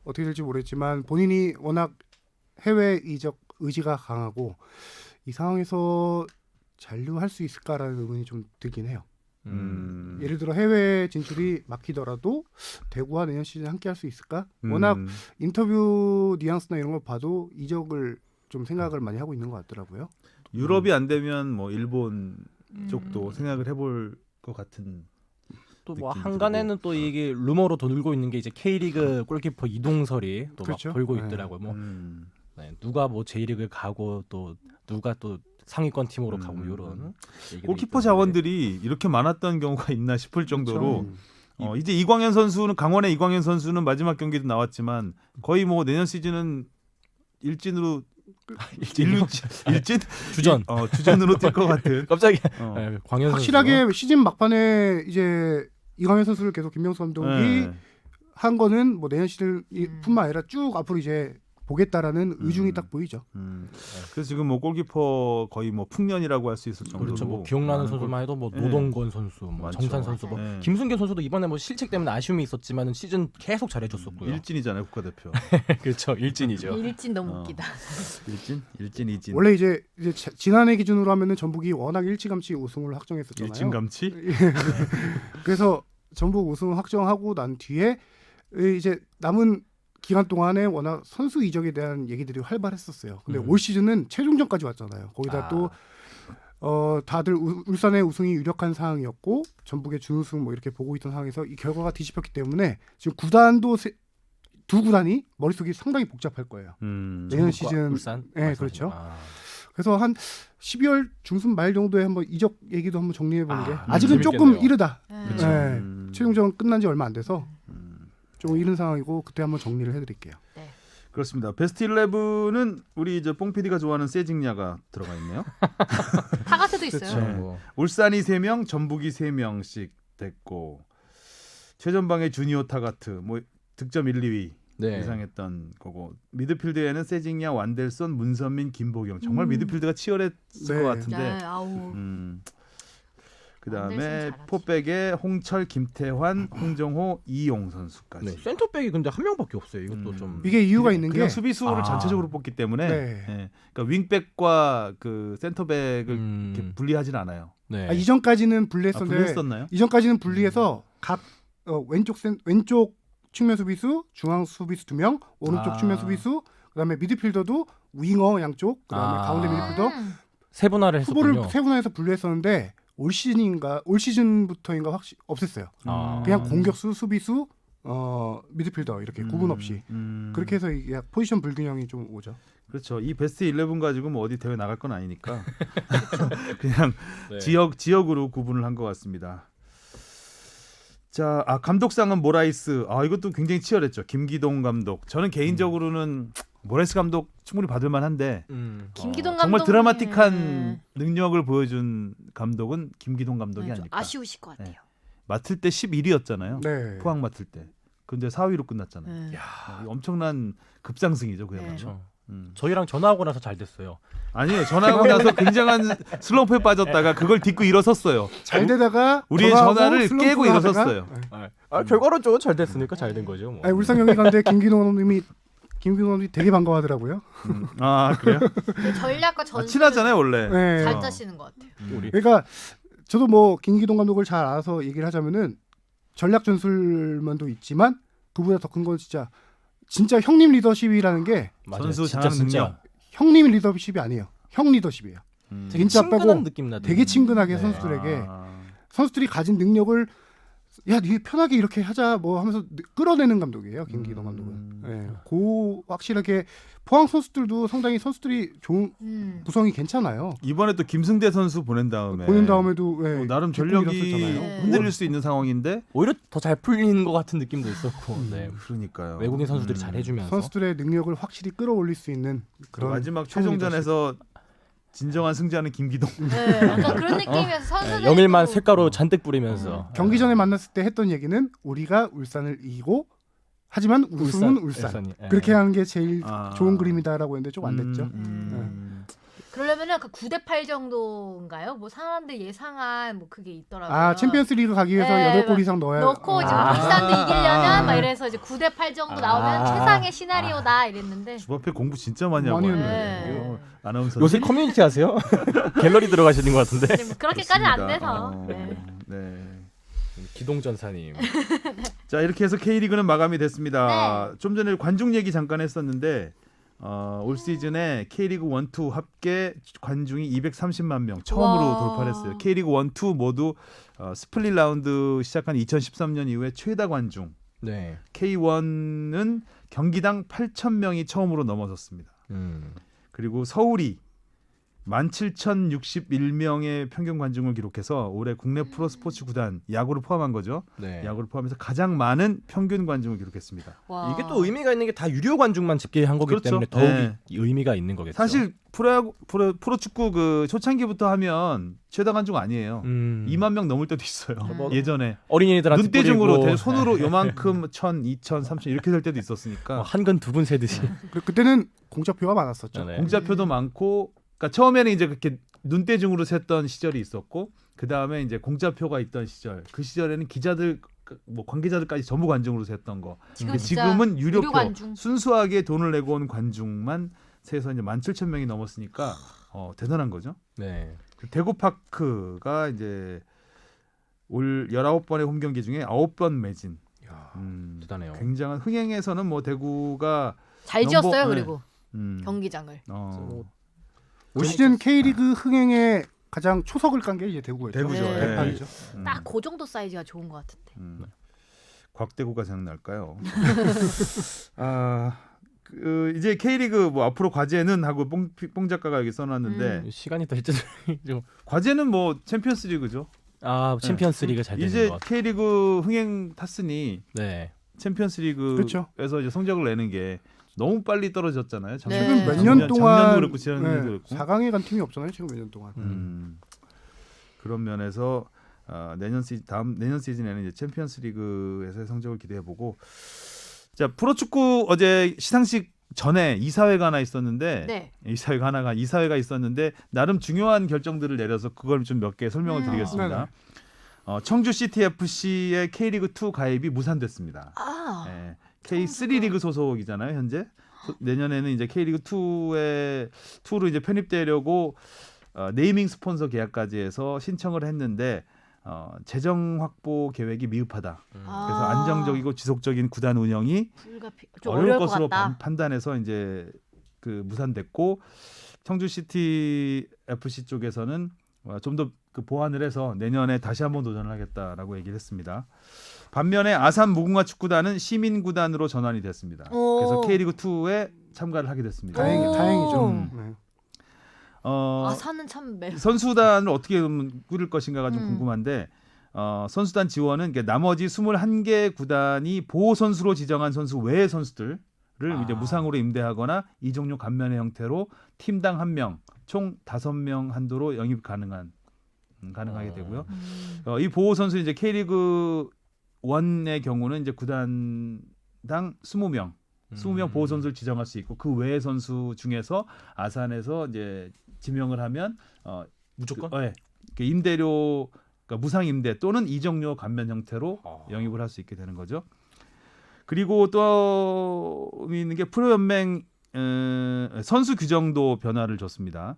어떻게 될지 모르겠지만 본인이 워낙 해외 이적 의지가 강하고 이 상황에서 잔류할 수 있을까라는 의문이 좀 들긴 해요. 예를 들어 해외 진출이 막히더라도 대구와 내년 시즌 함께 할 수 있을까? 워낙 인터뷰 뉘앙스나 이런 걸 봐도 이적을 좀 생각을 많이 하고 있는 것 같더라고요. 유럽이 안 되면 뭐 일본 쪽도 생각을 해볼 것 같은. 또 뭐 느낌이 한간에는 또 이게 루머로 돌고 있는 게 이제 K리그 골키퍼 이동설이 또 막 그렇죠. 돌고 네. 있더라고요. 뭐 네, 누가 뭐 J리그 가고 또 누가 또 상위권 팀으로 가고 이런 골키퍼 자원들이 이렇게 많았던 경우가 있나 싶을 정도로 그렇죠. 이제 이광현 선수는 강원의 이광현 선수는 마지막 경기도 나왔지만 거의 뭐 내년 시즌은 일진으로 일진 주전 주전으로 뛸 것 같은. 갑자기 어. 네, 광현 확실하게 시즌 막판에 이제 이광현 선수를 계속 김명수 감독이 네. 한 거는 뭐 내년 시즌뿐만 아니라 쭉 앞으로 이제 보겠다라는 의중이 딱 보이죠. 그래서 지금 뭐 골키퍼 거의 뭐 풍년이라고 할 수 있을 정도로 그렇죠. 뭐 기억나는 많은 선수만 해도 뭐 네. 노동건 선수, 뭐 많죠. 정산 선수, 뭐 네. 김순규 선수도 이번에 뭐 실책 때문에 아쉬움이 있었지만 시즌 계속 잘해줬었고요. 일진이잖아요 국가대표. 그렇죠, 일진이죠. 일진 너무 어. 웃기다. 일진 이진. 원래 이제 지난해 기준으로 하면은 전북이 워낙 일찌감치 우승을 확정했었잖아요. 일진감치. 그래서 전북 우승 확정하고 난 뒤에 이제 남은 기간 동안에 워낙 선수 이적에 대한 얘기들이 활발했었어요. 근데 올 시즌은 최종전까지 왔잖아요. 거기다 또 다들 울산의 우승이 유력한 상황이었고 전북의 준우승 뭐 이렇게 보고 있던 상황에서 이 결과가 뒤집혔기 때문에 지금 구단도 두 구단이 머릿속이 상당히 복잡할 거예요. 내년 시즌 울산. 네, 그렇죠. 그래서 한 12월 중순 말 정도에 한번 이적 얘기도 한번 정리해 보는 게 아직은 조금 재밌겠네요. 이르다. 그쵸. 네. 최종전 끝난 지 얼마 안 돼서 좀 이른 상황이고 그때 한번 정리를 해드릴게요. 그렇습니다. 베스트 11은 우리 이제 뽕 PD가 좋아하는 세징야가 들어가 있네요. 하가트도 있어요. 네. 뭐. 울산이 3명, 전북이 3명씩 됐고 최전방에 주니오 타가트 뭐 득점 1, 2위 네. 예상했던 거고 미드필드에는 세징야, 완델손, 문선민, 김보경 정말 미드필드가 치열했을 네. 것 같은데 네, 아우. 그다음에 완델손 잘하지. 포백에 홍철, 김태환, 홍정호, 이용 선수까지. 네. 센터백이 근데 한 명밖에 없어요. 이것도 좀 이게 이유가 있는 그냥 게 수비수를 아. 전체적으로 뽑기 때문에 네. 예. 그러니까 윙백과 그 센터백을 이렇게 분리하진 않아요. 네. 이전까지는 아, 분리했었는데 분리했었나요? 이전까지는 분리해서 각 왼쪽 측면 수비수, 중앙 수비수 2명, 오른쪽 아. 측면 수비수, 그다음에 미드필더도 윙어 양쪽, 그다음에 아. 가운데 미드필더 세분화를 후보를 했었군요. 세분화해서 분리했었는데 올 시즌부터인가 확실히 없앴어요. 아. 그냥 공격수, 수비수, 미드필더 이렇게 구분 없이 그렇게 해서 이게 포지션 불균형이 좀 오죠. 그렇죠. 이 베스트 11 가지고 뭐 어디 대회 나갈 건 아니니까 그냥 네. 지역으로 구분을 한 것 같습니다. 자, 감독상은 모라이스. 이것도 굉장히 치열했죠. 김기동 감독. 저는 개인적으로는 모라이스 감독 충분히 받을 만한데 김기동 정말 감독은- 드라마틱한 능력을 보여준 감독은 김기동 감독이 네, 좀 아닐까. 아쉬우실 것 같아요. 맡을 때 11위였잖아요. 네. 포항 맡을 때. 근데 4위로 끝났잖아요. 네. 엄청난 급상승이죠, 그야말로. 그렇죠. 음. 저희랑 전화하고 나서 잘 됐어요. 아니에요. 전화하고 나서 굉장한 슬럼프에 빠졌다가 그걸 딛고 일어섰어요. 잘 되다가 우리의 전화하고 전화를 슬럼프 깨고 하다가 일어섰어요. 결과로 잘 됐으니까 잘 된 거죠. 뭐. 아니, 울산 경기 가운데 김기동 감독이 되게 반가워하더라고요. 아 그래요? 전략과 전술 친하잖아요 원래. 네. 잘 짜시는 것 같아요. 우리 그러니까 저도 뭐 김기동 감독을 잘 알아서 얘기를 하자면은 전략 전술만도 있지만 그보다 더 큰 건 진짜 형님 리더십이라는 게 맞아요. 선수 진짜, 잘하는 진짜. 능력. 형님 리더십이 아니에요. 형 리더십이에요. 되게 진짜 친근한 빼고 느낌 나죠. 되게 친근하게 네. 선수들에게 아. 선수들이 가진 능력을 네 편하게 이렇게 하자 뭐 하면서 끌어내는 감독이에요. 김기동 감독은. 예. 확실하게 포항 선수들도 상당히 선수들이 좋은 구성이 괜찮아요. 이번에 또 김승대 선수 보낸 다음에 보낸 다음에도 예, 나름 기쁨이 전력이 일었었잖아요. 네. 흔들릴 수 있는 상황인데 오히려 더 잘 풀리는 것 같은 느낌도 있었고. 네. 그러니까요. 외국인 선수들이 잘 해주면서. 선수들의 능력을 확실히 끌어올릴 수 있는 그런 마지막 형님 최종전에서 진정한 승자는 김기동. 네, 약간 그런 느낌이어서 선수들 영일만 색가루 잔뜩 뿌리면서. 경기 전에 만났을 때 했던 얘기는 우리가 울산을 이기고 하지만 우승은 울산. 울산이. 예. 그렇게 하는 게 제일 아. 좋은 그림이다라고 했는데 좀 안 됐죠. 그러려면은 그 9대8 정도인가요? 뭐 사람들 예상한 뭐 그게 있더라고요. 아 챔피언스리그 가기 위해서 네, 8골 이상 넣어야 넣고 이제 아. 울산도 이기려면 막 이래서 이제 9대8 정도 나오면 아. 최상의 시나리오다 이랬는데. 주바페 공부 진짜 많이 하고 많이 왔네. 했네. 아나운서. 요새 커뮤니티 하세요? 갤러리 들어가시는 것 같은데. 이제 뭐 그렇게까지는 안 돼서. 어, 네. 네. 기동전사님. 자 이렇게 해서 K리그는 마감이 됐습니다. 네. 좀 전에 관중 얘기 잠깐 했었는데 올 시즌에 K리그 1, 2 합계 관중이 230만 명 처음으로 와. 돌파했어요. K리그 1, 2 모두 스플릿 라운드 시작한 2013년 이후에 최다 관중. 네. K1은 경기당 8,000명이 처음으로 넘어섰습니다. 그리고 서울이 17,061명의 평균 관중을 기록해서 올해 국내 프로 스포츠 구단 야구를 포함한 거죠. 네. 야구를 포함해서 가장 많은 평균 관중을 기록했습니다. 와. 이게 또 의미가 있는 게 다 유료 관중만 집계한 거기 그렇죠. 때문에 더욱 네. 의미가 있는 거겠죠. 사실 프로축구 그 초창기부터 하면 최다 관중 아니에요. 2만 명 넘을 때도 있어요. 뭐 예전에 어린이들한테 눈대중으로 뿌리고, 손으로 요만큼 1,000, 2,000, 3,000 이렇게 될 때도 있었으니까 한근 두 분 세듯이. 그때는 공짜표가 많았었죠. 네. 공짜표도 많고, 그러니까 처음에는 이제 그렇게 눈대중으로 셌던 시절이 있었고, 그 다음에 이제 공짜표가 있던 시절, 그 시절에는 기자들 뭐 관계자들까지 전부 관중으로 셌던 거. 지금 근데 진짜 지금은 유료표 관중. 순수하게 돈을 내고 온 관중만 세서 이제 17,000명이 넘었으니까 대단한 거죠. 네. 그 대구파크가 이제 올 19번의 홈 경기 중에 9번 매진. 대단해요. 굉장한 흥행에서는 뭐 대구가 잘 넘버- 지었어요. 네. 그리고 음, 경기장을. 올 시즌 K리그 흥행에 가장 초석을 깐 게 이제 대구였죠. 대구죠. 네. 대판이죠. 딱 그 정도 사이즈가 좋은 것 같은데. 곽대구가 생각날까요? 이제 K리그 뭐 앞으로 과제는 하고 뽕 작가가 여기 써놨는데 시간이 더 일찍 좀. 과제는 뭐 챔피언스리그죠. 챔피언스리그 잘 되는 이제 것 같아요. K리그 흥행 탔으니 네. 챔피언스리그에서 그렇죠. 이제 성적을 내는 게 너무 빨리 떨어졌잖아요. 네. 지금 몇 년 작년도 동안 그렇고 지난해도 그렇고. 4강에 간 팀이 없잖아요. 지금 몇 년 동안. 그런 면에서 내년 시즌에는 이제 챔피언스리그에서의 성적을 기대해 보고. 자 프로축구 어제 시상식 전에 이사회가 하나 있었는데 네. 이사회가 있었는데 나름 중요한 결정들을 내려서 그걸 좀 몇 개 설명을 드리겠습니다. 청주 CTFC의 K리그 2 가입이 무산됐습니다. 아. 예, K3 리그 소속이잖아요 현재. 내년에는 이제 K리그 2로 이제 편입되려고 네이밍 스폰서 계약까지 해서 신청을 했는데 재정 확보 계획이 미흡하다. 그래서 안정적이고 지속적인 구단 운영이 좀 어려울 어려울 것 것으로 같다. 판단해서 이제 그 무산됐고 청주 시티 FC 쪽에서는 좀 더 그 보완을 해서 내년에 다시 한번 도전을 하겠다라고 얘기를 했습니다. 반면에 아산 무궁화 축구단은 시민 구단으로 전환이 됐습니다. 오. 그래서 K리그 2에 참가를 하게 됐습니다. 오. 다행이죠. 네. 아산은 참 선수단을 어떻게 꾸릴 것인가가 좀 음. 궁금한데 선수단 지원은 나머지 21개 구단이 보호 선수로 지정한 선수 외의 선수들을 이제 무상으로 임대하거나 이적료 감면의 형태로 팀당 1명, 총 5명 한도로 영입 가능하게 되고요. 이 보호 선수 이제 K리그 원의 경우는 이제 구단당 20명 20명 보호 선수를 지정할 수 있고 그 외의 선수 중에서 아산에서 이제 지명을 하면 무조건? 그 임대료 그러니까 무상 임대 또는 이적료 감면 형태로 영입을 할 수 있게 되는 거죠. 그리고 또 있는 게 프로연맹 선수 규정도 변화를 줬습니다.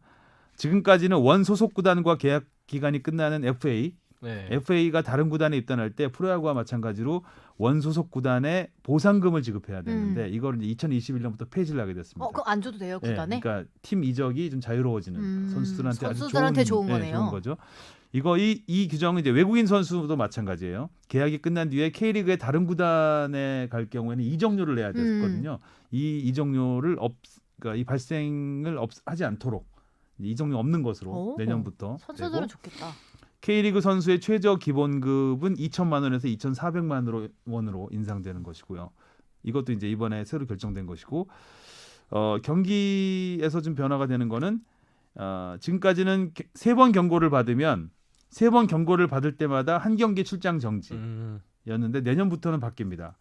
지금까지는 원 소속 구단과 계약 기간이 끝나는 FA 네. FA가 다른 구단에 입단할 때 프로야구와 마찬가지로 원 소속 구단에 보상금을 지급해야 되는데 이걸 이제 2021년부터 폐지를 하게 됐습니다. 그거 안 줘도 돼요 구단에? 그러니까 팀 이적이 좀 자유로워지는 선수들한테 아주 선수들한테 좋은 거네요. 좋은 거죠. 이 규정은 이제 외국인 선수도 마찬가지예요. 계약이 끝난 뒤에 K리그의 다른 구단에 갈 경우에는 이적료를 내야 됐거든요. 이 이적료를 그러니까 이 발생을 하지 않도록 이적료 없는 것으로 내년부터 선수들은 되고, 좋겠다. K리그 선수의 최저 기본급은 2천만 원에서 2,400만 원으로 인상되는 것이고요. 이것도 이제 이번에 새로 결정된 것이고 경기에서 좀 변화가 되는 거는 지금까지는 3번 경고를 받으면 3번 경고를 받을 때마다 한 경기 출장 정지였는데 내년부터는 바뀝니다.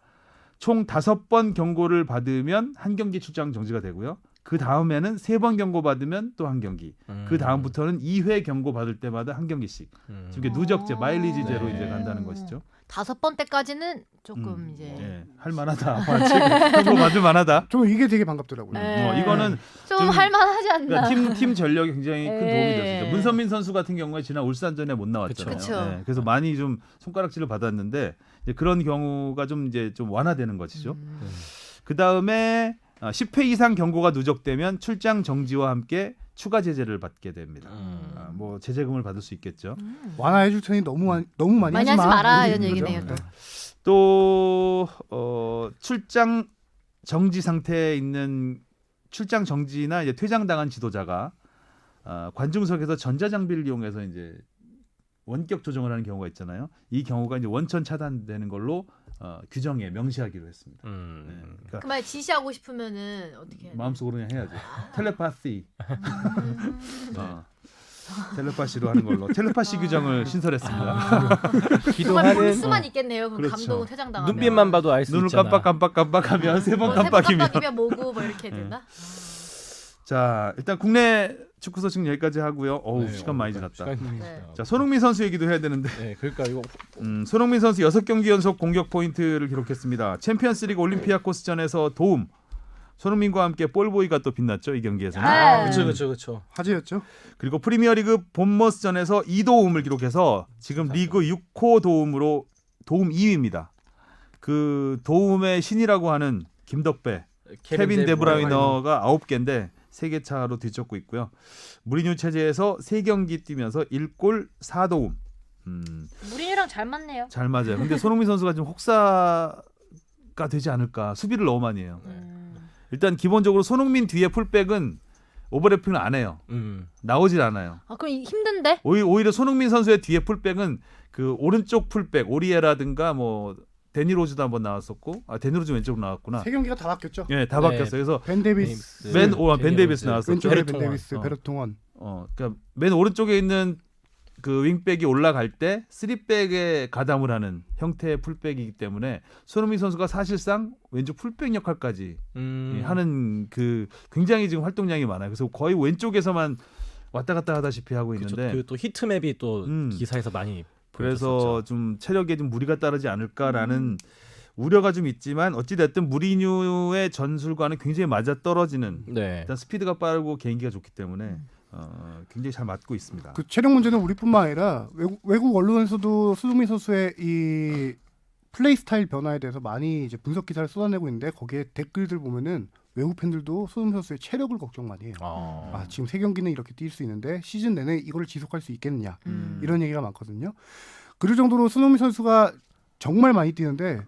총 5번 경고를 받으면 한 경기 출장 정지가 되고요. 그 다음에는 3번 경고 받으면 또 한 경기. 그 다음부터는 2회 경고 받을 때마다 한 경기씩. 지금 누적제, 마일리지제로 네. 이제 간다는 것이죠. 5번 때까지는 조금 이제 예, 할만하다. 경고 받을 만하다. 저는 이게 되게 반갑더라고요. 네. 이거는 좀 좀- 할만하지 않나. 그러니까 팀 전력이 굉장히 큰 도움이 예. 됐었죠. 문선민 선수 같은 경우에 지난 울산전에 못 나왔잖아요. 그쵸. 예, 그래서 많이 좀 손가락질을 받았는데 이제 그런 경우가 좀 이제 좀 완화되는 것이죠. 그 다음에 10회 이상 경고가 누적되면 출장 정지와 함께 추가 제재를 받게 됩니다. 뭐 제재금을 받을 수 있겠죠. 완화해 줄 테니 너무 많이 많이 하지 하지 마라 이런 이런 얘기죠. 얘기네요. 또. 또 출장 정지 상태에 있는 출장 정지나 이제 퇴장당한 지도자가 관중석에서 전자장비를 이용해서 이제 원격 조정을 하는 경우가 있잖아요. 이 경우가 이제 원천 차단되는 걸로 규정에 명시하기로 했습니다. 네, 그러니까 그 말 지시하고 싶으면은 어떻게 해야 돼? 마음속으로 그냥 해야죠. 텔레파시. 텔레파시로 하는 걸로 텔레파시 규정을 신설했습니다. 정말 볼 기도하는 수만 있겠네요. 그럼 그렇죠. 감독은 퇴장당하면. 눈빛만 봐도 알 수 눈을 있잖아. 깜빡깜빡깜빡하면 3번 세번 깜빡이면. 깜빡이면 뭐고 뭐 이렇게 되나? 자, 일단 국내 축구 소식 여기까지 하고요. 어우, 네, 시간 많이 지났다. 시간이 네. 지났다. 자, 손흥민 선수 얘기도 해야 되는데. 네, 그러니까 이거 손흥민 선수 6경기 연속 공격 포인트를 기록했습니다. 챔피언스리그 올림피아코스전에서 도움. 손흥민과 함께 볼보이가 또 빛났죠, 이 경기에서는. 아, 그렇죠. 화제였죠. 그리고 프리미어리그 본머스전에서 2도움을 기록해서 지금 리그 6호 도움으로 도움 2위입니다. 그 도움의 신이라고 하는 김덕배, 케빈 데브라이너가 9개인데 3개 차로 뒤쫓고 있고요. 무리뉴 체제에서 3경기 뛰면서 1골 4도움. 무리뉴랑 잘 맞네요. 잘 맞아요. 근데 손흥민 선수가 좀 혹사가 되지 않을까. 수비를 너무 많이 해요. 일단 기본적으로 손흥민 뒤에 풀백은 오버래핑을 안 해요. 나오질 않아요. 아 그럼 힘든데? 오히려 손흥민 선수의 뒤에 풀백은 그 오른쪽 풀백 오리에라든가 뭐 데니로즈도 한번 나왔었고 데니로즈 왼쪽으로 나왔구나. 3경기가 다 바뀌었죠. 예, 다 네. 바뀌었어요. 그래서 벤 데이비스 벤 데이비스 나왔었죠. 왼쪽에 벤 베르통원. 데이비스, 베르통원. 그러니까 맨 오른쪽에 있는 그 윙백이 올라갈 때 3백에 가담을 하는 형태의 풀백이기 때문에 손흥민 선수가 사실상 왼쪽 풀백 역할까지 하는 그 굉장히 지금 활동량이 많아요. 그래서 거의 왼쪽에서만 왔다 갔다 하다시피 하고 있는데 그또 히트맵이 또 음. 기사에서 많이 그래서 보여줬었죠. 좀 체력에 좀 무리가 따르지 않을까라는 우려가 좀 있지만 어찌 됐든 무리뉴의 전술과는 굉장히 맞아 떨어지는 네. 일단 스피드가 빠르고 개인기가 좋기 때문에 굉장히 잘 맞고 있습니다. 그 체력 문제는 우리뿐만 아니라 외국 언론에서도 손흥민 선수의 이 플레이 스타일 변화에 대해서 많이 이제 분석 기사를 쏟아내고 있는데 거기에 댓글들 보면은 외국 팬들도 손흥민 선수의 체력을 걱정 많이 해요. 지금 3경기는 이렇게 뛸 수 있는데 시즌 내내 이걸 지속할 수 있겠느냐 이런 얘기가 많거든요. 그럴 정도로 손흥민 선수가 정말 많이 뛰는데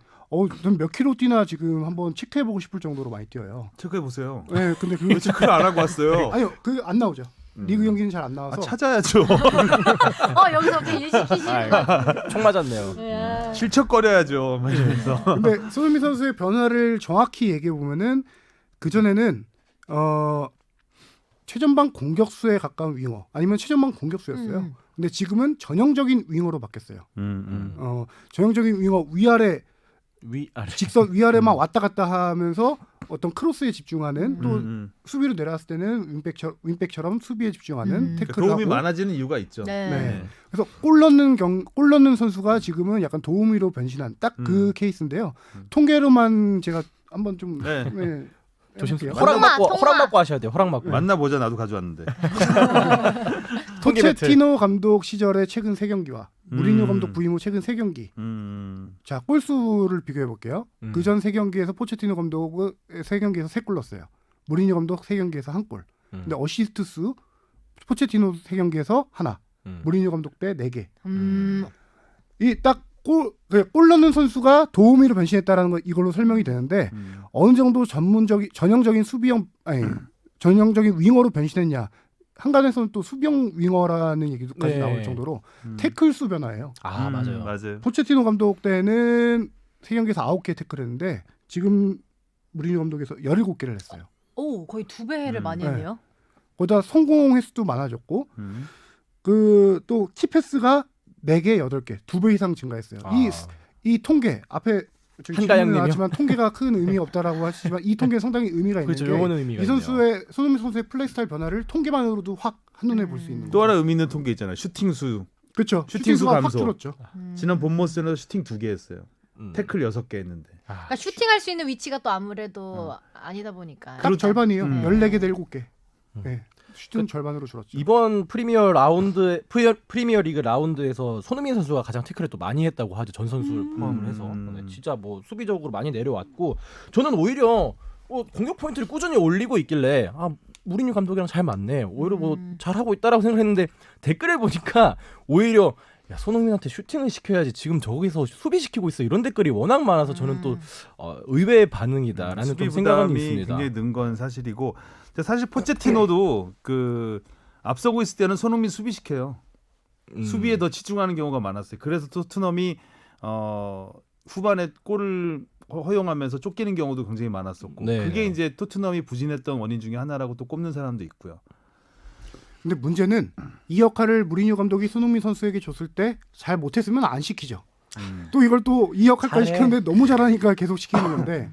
넌 몇 킬로 뛰나 지금 한번 체크해보고 싶을 정도로 많이 뛰어요. 체크해 보세요. 네, 근데 그 체크를 안 하고 왔어요. 아니요, 그 안 나오죠. 리그 경기는 잘 안 나와서. 찾아야죠. 여기서 갑자기 일 시키시는 거 같은데. 총 맞았네요. 예. 실척거려야죠. 그래서 근데 손흥민 선수의 변화를 정확히 얘기해 보면은 그 전에는 최전방 공격수에 가까운 윙어 아니면 최전방 공격수였어요. 근데 지금은 전형적인 윙어로 바뀌었어요. 음. 전형적인 윙어 위아래 위아래. 직선 위아래만 왔다 갔다 하면서 어떤 크로스에 집중하는 또 음. 수비로 내려왔을 때는 윙백처럼 수비에 집중하는 그러니까 태클을 도움이 하고 많아지는 이유가 있죠. 네. 네. 그래서 골 넣는 선수가 지금은 약간 도우미로 변신한 딱 그 케이스인데요. 통계로만 제가 한번 좀 네. 네, 조심스레. 해볼게요. 허락 받고 하셔야 돼요. 허락 받고. 만나보자. 나도 가져왔는데. 통계 배틀. 포체티노 감독 시절의 최근 3경기와 무리뉴 음. 감독 부임 후 최근 3경기. 음. 자, 골수를 비교해 볼게요. 음. 그전 3경기에서 포체티노 감독은 3경기에서 3골 넣었어요. 무리뉴 감독 3경기에서 1골. 근데 어시스트 수 포체티노 3경기에서 하나. 무리뉴 감독 때 4개. 이 딱 골 넣는 선수가 도우미로 변신했다라는 거 이걸로 설명이 되는데 어느 정도 전형적인 수비형 전형적인 윙어로 변신했냐. 한간에서는 또 수비형 윙어라는 얘기까지 네. 나올 정도로 태클 수 변화예요. 아 맞아요. 맞아요. 포체티노 감독 때는 3경기에서 9개 태클했는데 지금 무리뉴 감독에서 17개를 했어요. 오, 거의 2배를 많이 네. 했네요. 거기다 성공 횟수도 많아졌고 그 또 키패스가 4개, 8개, 2배 이상 증가했어요. 이 통계 앞에 한가영님이요? 나왔지만 통계가 큰 의미가 없다라고 하시지만 이 통계는 상당히 의미가 있는 그렇죠. 게 요거는 의미가 이 있네요. 손흥민 선수의 플레이 스타일 변화를 통계만으로도 확 한눈에 볼 수 있는 또 거죠. 하나 의미 있는 통계 있잖아요. 슈팅 수. 그렇죠. 슈팅 슈팅 수 수가 확 감소. 줄었죠. 지난 본머스에서 슈팅 2개 했어요. 음. 태클 6개 했는데. 그러니까 슈팅할 수 있는 위치가 또 아무래도 아니다 보니까. 딱 절반이에요. 음. 14개 대 7개. 네. 슈팅 절반으로 줄었죠. 이번 프리미어 리그 라운드에서 손흥민 선수가 가장 태클을 또 많이 했다고 하죠. 전 선수를 포함을 해서 네, 진짜 뭐 수비적으로 많이 내려왔고 저는 오히려 공격 포인트를 꾸준히 올리고 있길래 무리뉴 감독이랑 잘 맞네. 오히려 뭐 잘하고 있다라고 생각했는데 댓글을 보니까 오히려 야 손흥민한테 슈팅을 시켜야지 지금 저기서 수비시키고 있어 이런 댓글이 워낙 많아서 저는 또 의외의 반응이다라는 수비 좀 생각은 부담이 있습니다. 굉장히 는 건 사실이고 근데 사실 포체티노도 그 앞서고 있을 때는 손흥민 수비시켜요. 수비에 더 치중하는 경우가 많았어요. 그래서 토트넘이 후반에 골을 허용하면서 쫓기는 경우도 굉장히 많았었고 네. 그게 이제 토트넘이 부진했던 원인 중에 하나라고 또 꼽는 사람도 있고요. 근데 문제는 이 역할을 무리뉴 감독이 손흥민 선수에게 줬을 때 잘 못했으면 안 시키죠. 또 이걸 또 이 역할까지 잘해. 시켰는데 너무 잘하니까 계속 시키는 건데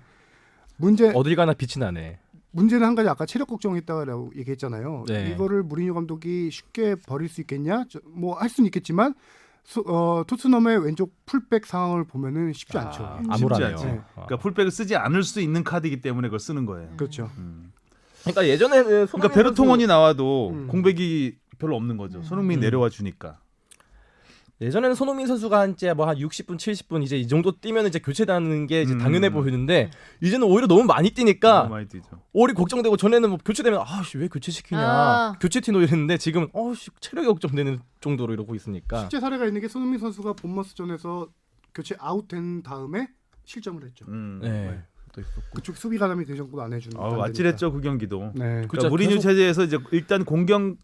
어딜 가나 빛이 나네. 문제는 한 가지 아까 체력 걱정했다라고 얘기했잖아요. 네. 이거를 무리뉴 감독이 쉽게 버릴 수 있겠냐? 뭐 할 수는 있겠지만 토트넘의 왼쪽 풀백 상황을 보면은 쉽지 않죠. 암울하네요. 않지. 네. 그러니까 풀백을 쓰지 않을 수 있는 카드이기 때문에 그걸 쓰는 거예요. 그렇죠. 그러니까 예전에는 그러니까 베르통원이 나와도 음. 공백이 별로 없는 거죠. 손흥민이 내려와 주니까. 예전에는 손흥민 선수가 한 60분, 70분 이제 이 정도 뛰면 이제 교체되는 게 이제 당연해 보이는데 이제는 오히려 너무 많이 뛰니까 너무 많이 뛰죠. 오히려 걱정되고 전에는 뭐 교체되면 왜 교체시키냐 교체 티노 이랬는데 지금 체력이 걱정되는 정도로 이러고 있으니까 실제 사례가 있는 게 손흥민 선수가 본머스전에서 교체 아웃된 다음에 실점을 했죠. 네. 또 있었고. 그쪽 수비 가담이 그 정도 안 해주는. 아찔했죠 그 경기도. 네. 그러니까 무리뉴 체제에서 이제 일단 공격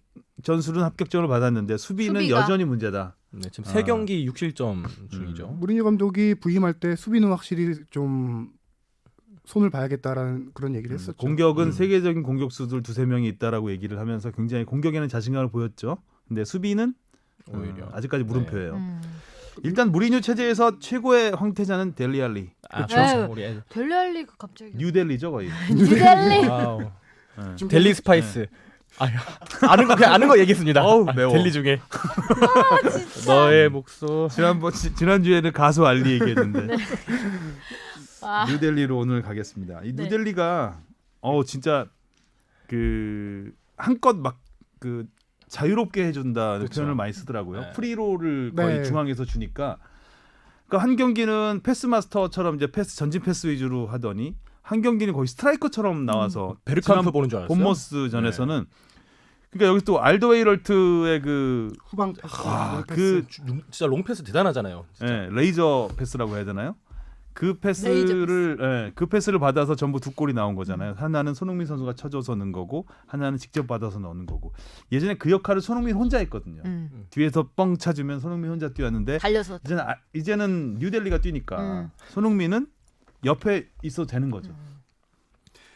전술은 합격점을 받았는데 수비는 수비가. 여전히 문제다. 네, 지금 3경기 6실점 중이죠. 무리뉴 감독이 부임할 때 수비는 확실히 좀 손을 봐야겠다라는 그런 얘기를 했었죠. 공격은 세계적인 공격수들 2-3명이 있다라고 얘기를 하면서 굉장히 공격에는 자신감을 보였죠. 근데 수비는 오히려 아직까지 물음표예요. 음. 일단 무리뉴 체제에서 최고의 황태자는 델리알리. 그렇죠. 우리 애들. 델리알리가 갑자기 뉴델리죠 거의. 뉴델리. 와우. 좀 델리 스파이스. 아는 거 얘기했습니다. 어우, 매워. 델리 중에. 너의 목소. 지난주에는 가수 알리 얘기했는데 아. 뉴델리로 오늘 가겠습니다. 이 네. 뉴델리가 진짜 그 한껏 막 그 자유롭게 해준다는 그렇죠. 표현을 많이 쓰더라고요. 네. 프리롤을 거의 네. 중앙에서 주니까 그러니까 한 경기는 패스마스터처럼 이제 전진 패스 위주로 하더니 한 경기는 거의 스트라이커처럼 나와서 베르캄프 보는 줄 알았어요. 본머스 전에서는 그러니까 여기 또 알더웨이럴트의 그 후방 그 진짜 롱패스 대단하잖아요. 진짜. 레이저 패스라고 해야 되나요? 그 패스를 받아서 전부 2골이 나온 거잖아요. 하나는 손흥민 선수가 쳐줘서 넣은 거고 하나는 직접 받아서 넣는 거고. 예전에 그 역할을 손흥민 혼자 했거든요. 뒤에서 뻥 차주면 손흥민 혼자 뛰었는데 달려서. 이제는 뉴델리가 뛰니까 손흥민은 옆에 있어도 되는 거죠.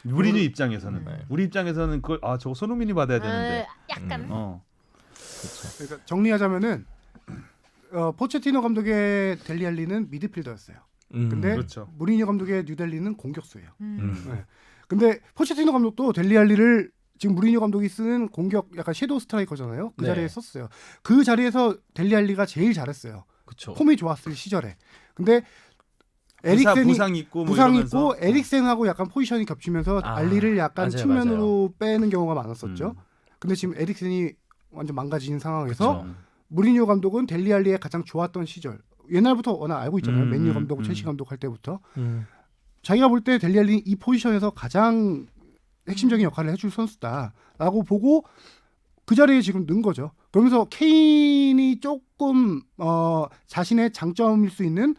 무리뉴 입장에서는 우리 입장에서는 그걸 저거 손흥민이 받아야 되는데 약간. 그러니까 정리하자면은 포체티노 감독의 델리알리는 미드필더였어요. 근데 그렇죠. 무리뉴 감독의 뉴델리는 공격수예요. 음. 네. 근데 포체티노 감독도 델리알리를 지금 무리뉴 감독이 쓰는 공격 약간 섀도우 스트라이커잖아요. 그 네. 자리에 썼어요. 그 자리에서 델리알리가 제일 잘했어요. 그렇죠. 폼이 좋았을 시절에. 근데 에릭센이 부상 있고 뭐 부상 이러면서. 있고 에릭센하고 약간 포지션이 겹치면서 아, 알리를 약간 맞아요, 측면으로 빼는 경우가 많았었죠. 음. 근데 지금 에릭센이 완전 망가진 상황에서 그쵸. 무리뉴 감독은 델리알리의 가장 좋았던 시절. 옛날부터 워낙 알고 있잖아요. 맨유 감독, 음. 첼시 감독 할 때부터 자기가 자기가 볼 때 델리알리 이 포지션에서 가장 핵심적인 역할을 해줄 선수다라고 보고 그 자리에 지금 넣은 거죠. 그러면서 케인이 조금 자신의 장점일 수 있는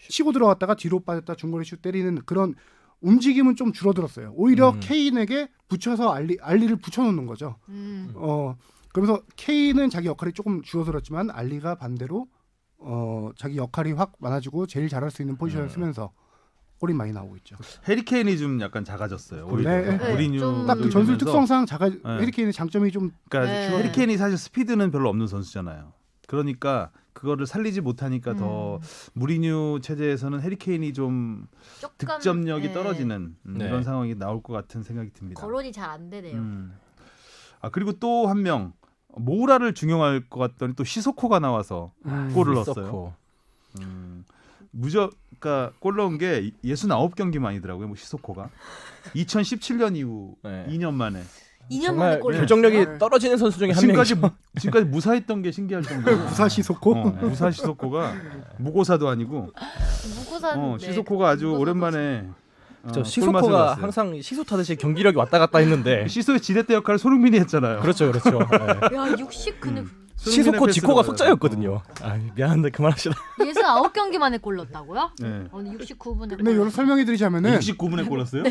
치고 들어왔다가 뒤로 빠졌다 중거리 슛 때리는 그런 움직임은 좀 줄어들었어요. 오히려 케인에게 붙여서 알리를 붙여놓는 거죠. 그러면서 케인은 자기 역할이 조금 줄어들었지만 알리가 반대로 자기 역할이 확 많아지고 제일 잘할 수 있는 포지션을 쓰면서 골이 많이 나오고 있죠. 해리케인이 좀 약간 작아졌어요. 오히려 네, 네. 무리뉴 좀- 딱 그 전술 되면서. 특성상 네. 해리케인의 장점이 좀 그러니까 네. 해리케인이 사실 스피드는 별로 없는 선수잖아요. 그러니까 그거를 살리지 못하니까 더 무리뉴 체제에서는 해리케인이 좀 조금, 득점력이 네. 떨어지는 네. 이런 상황이 나올 것 같은 생각이 듭니다. 거론이 잘 안 되네요. 아 그리고 또 한 명 모우라를 중용할 것 같더니 또 시소코가 나와서 골을 넣었어요. 그러니까 골 넣은 게 69경기만이더라고요. 뭐 시소코가 2017년 이후 네. 2년 만에 2년 만에 정말 골 결정력이 네. 떨어지는 선수 중에 한 지금까지 명이죠. 지금까지 무사했던 게 신기할 정도로 무사시 속고 무사 시소코가 무고사도 아니고 무고사인데 시소코가 아주 오랜만에 저 골맛을 시소코가 봤어요. 항상 시소 타듯이 경기력이 왔다 갔다 했는데 시소의 지렛대 역할을 손흥민이 했잖아요. 그렇죠, 그렇죠. 네. 야 60 근데 시소코 손흥민의 지코가 패스로 속자였거든요. 아, 미안한데 그만합시다. 69경기 만에 골 넣었다고요? 네. 오늘 69분에 근데 이걸 설명해드리자면은 69분에 골랐어요?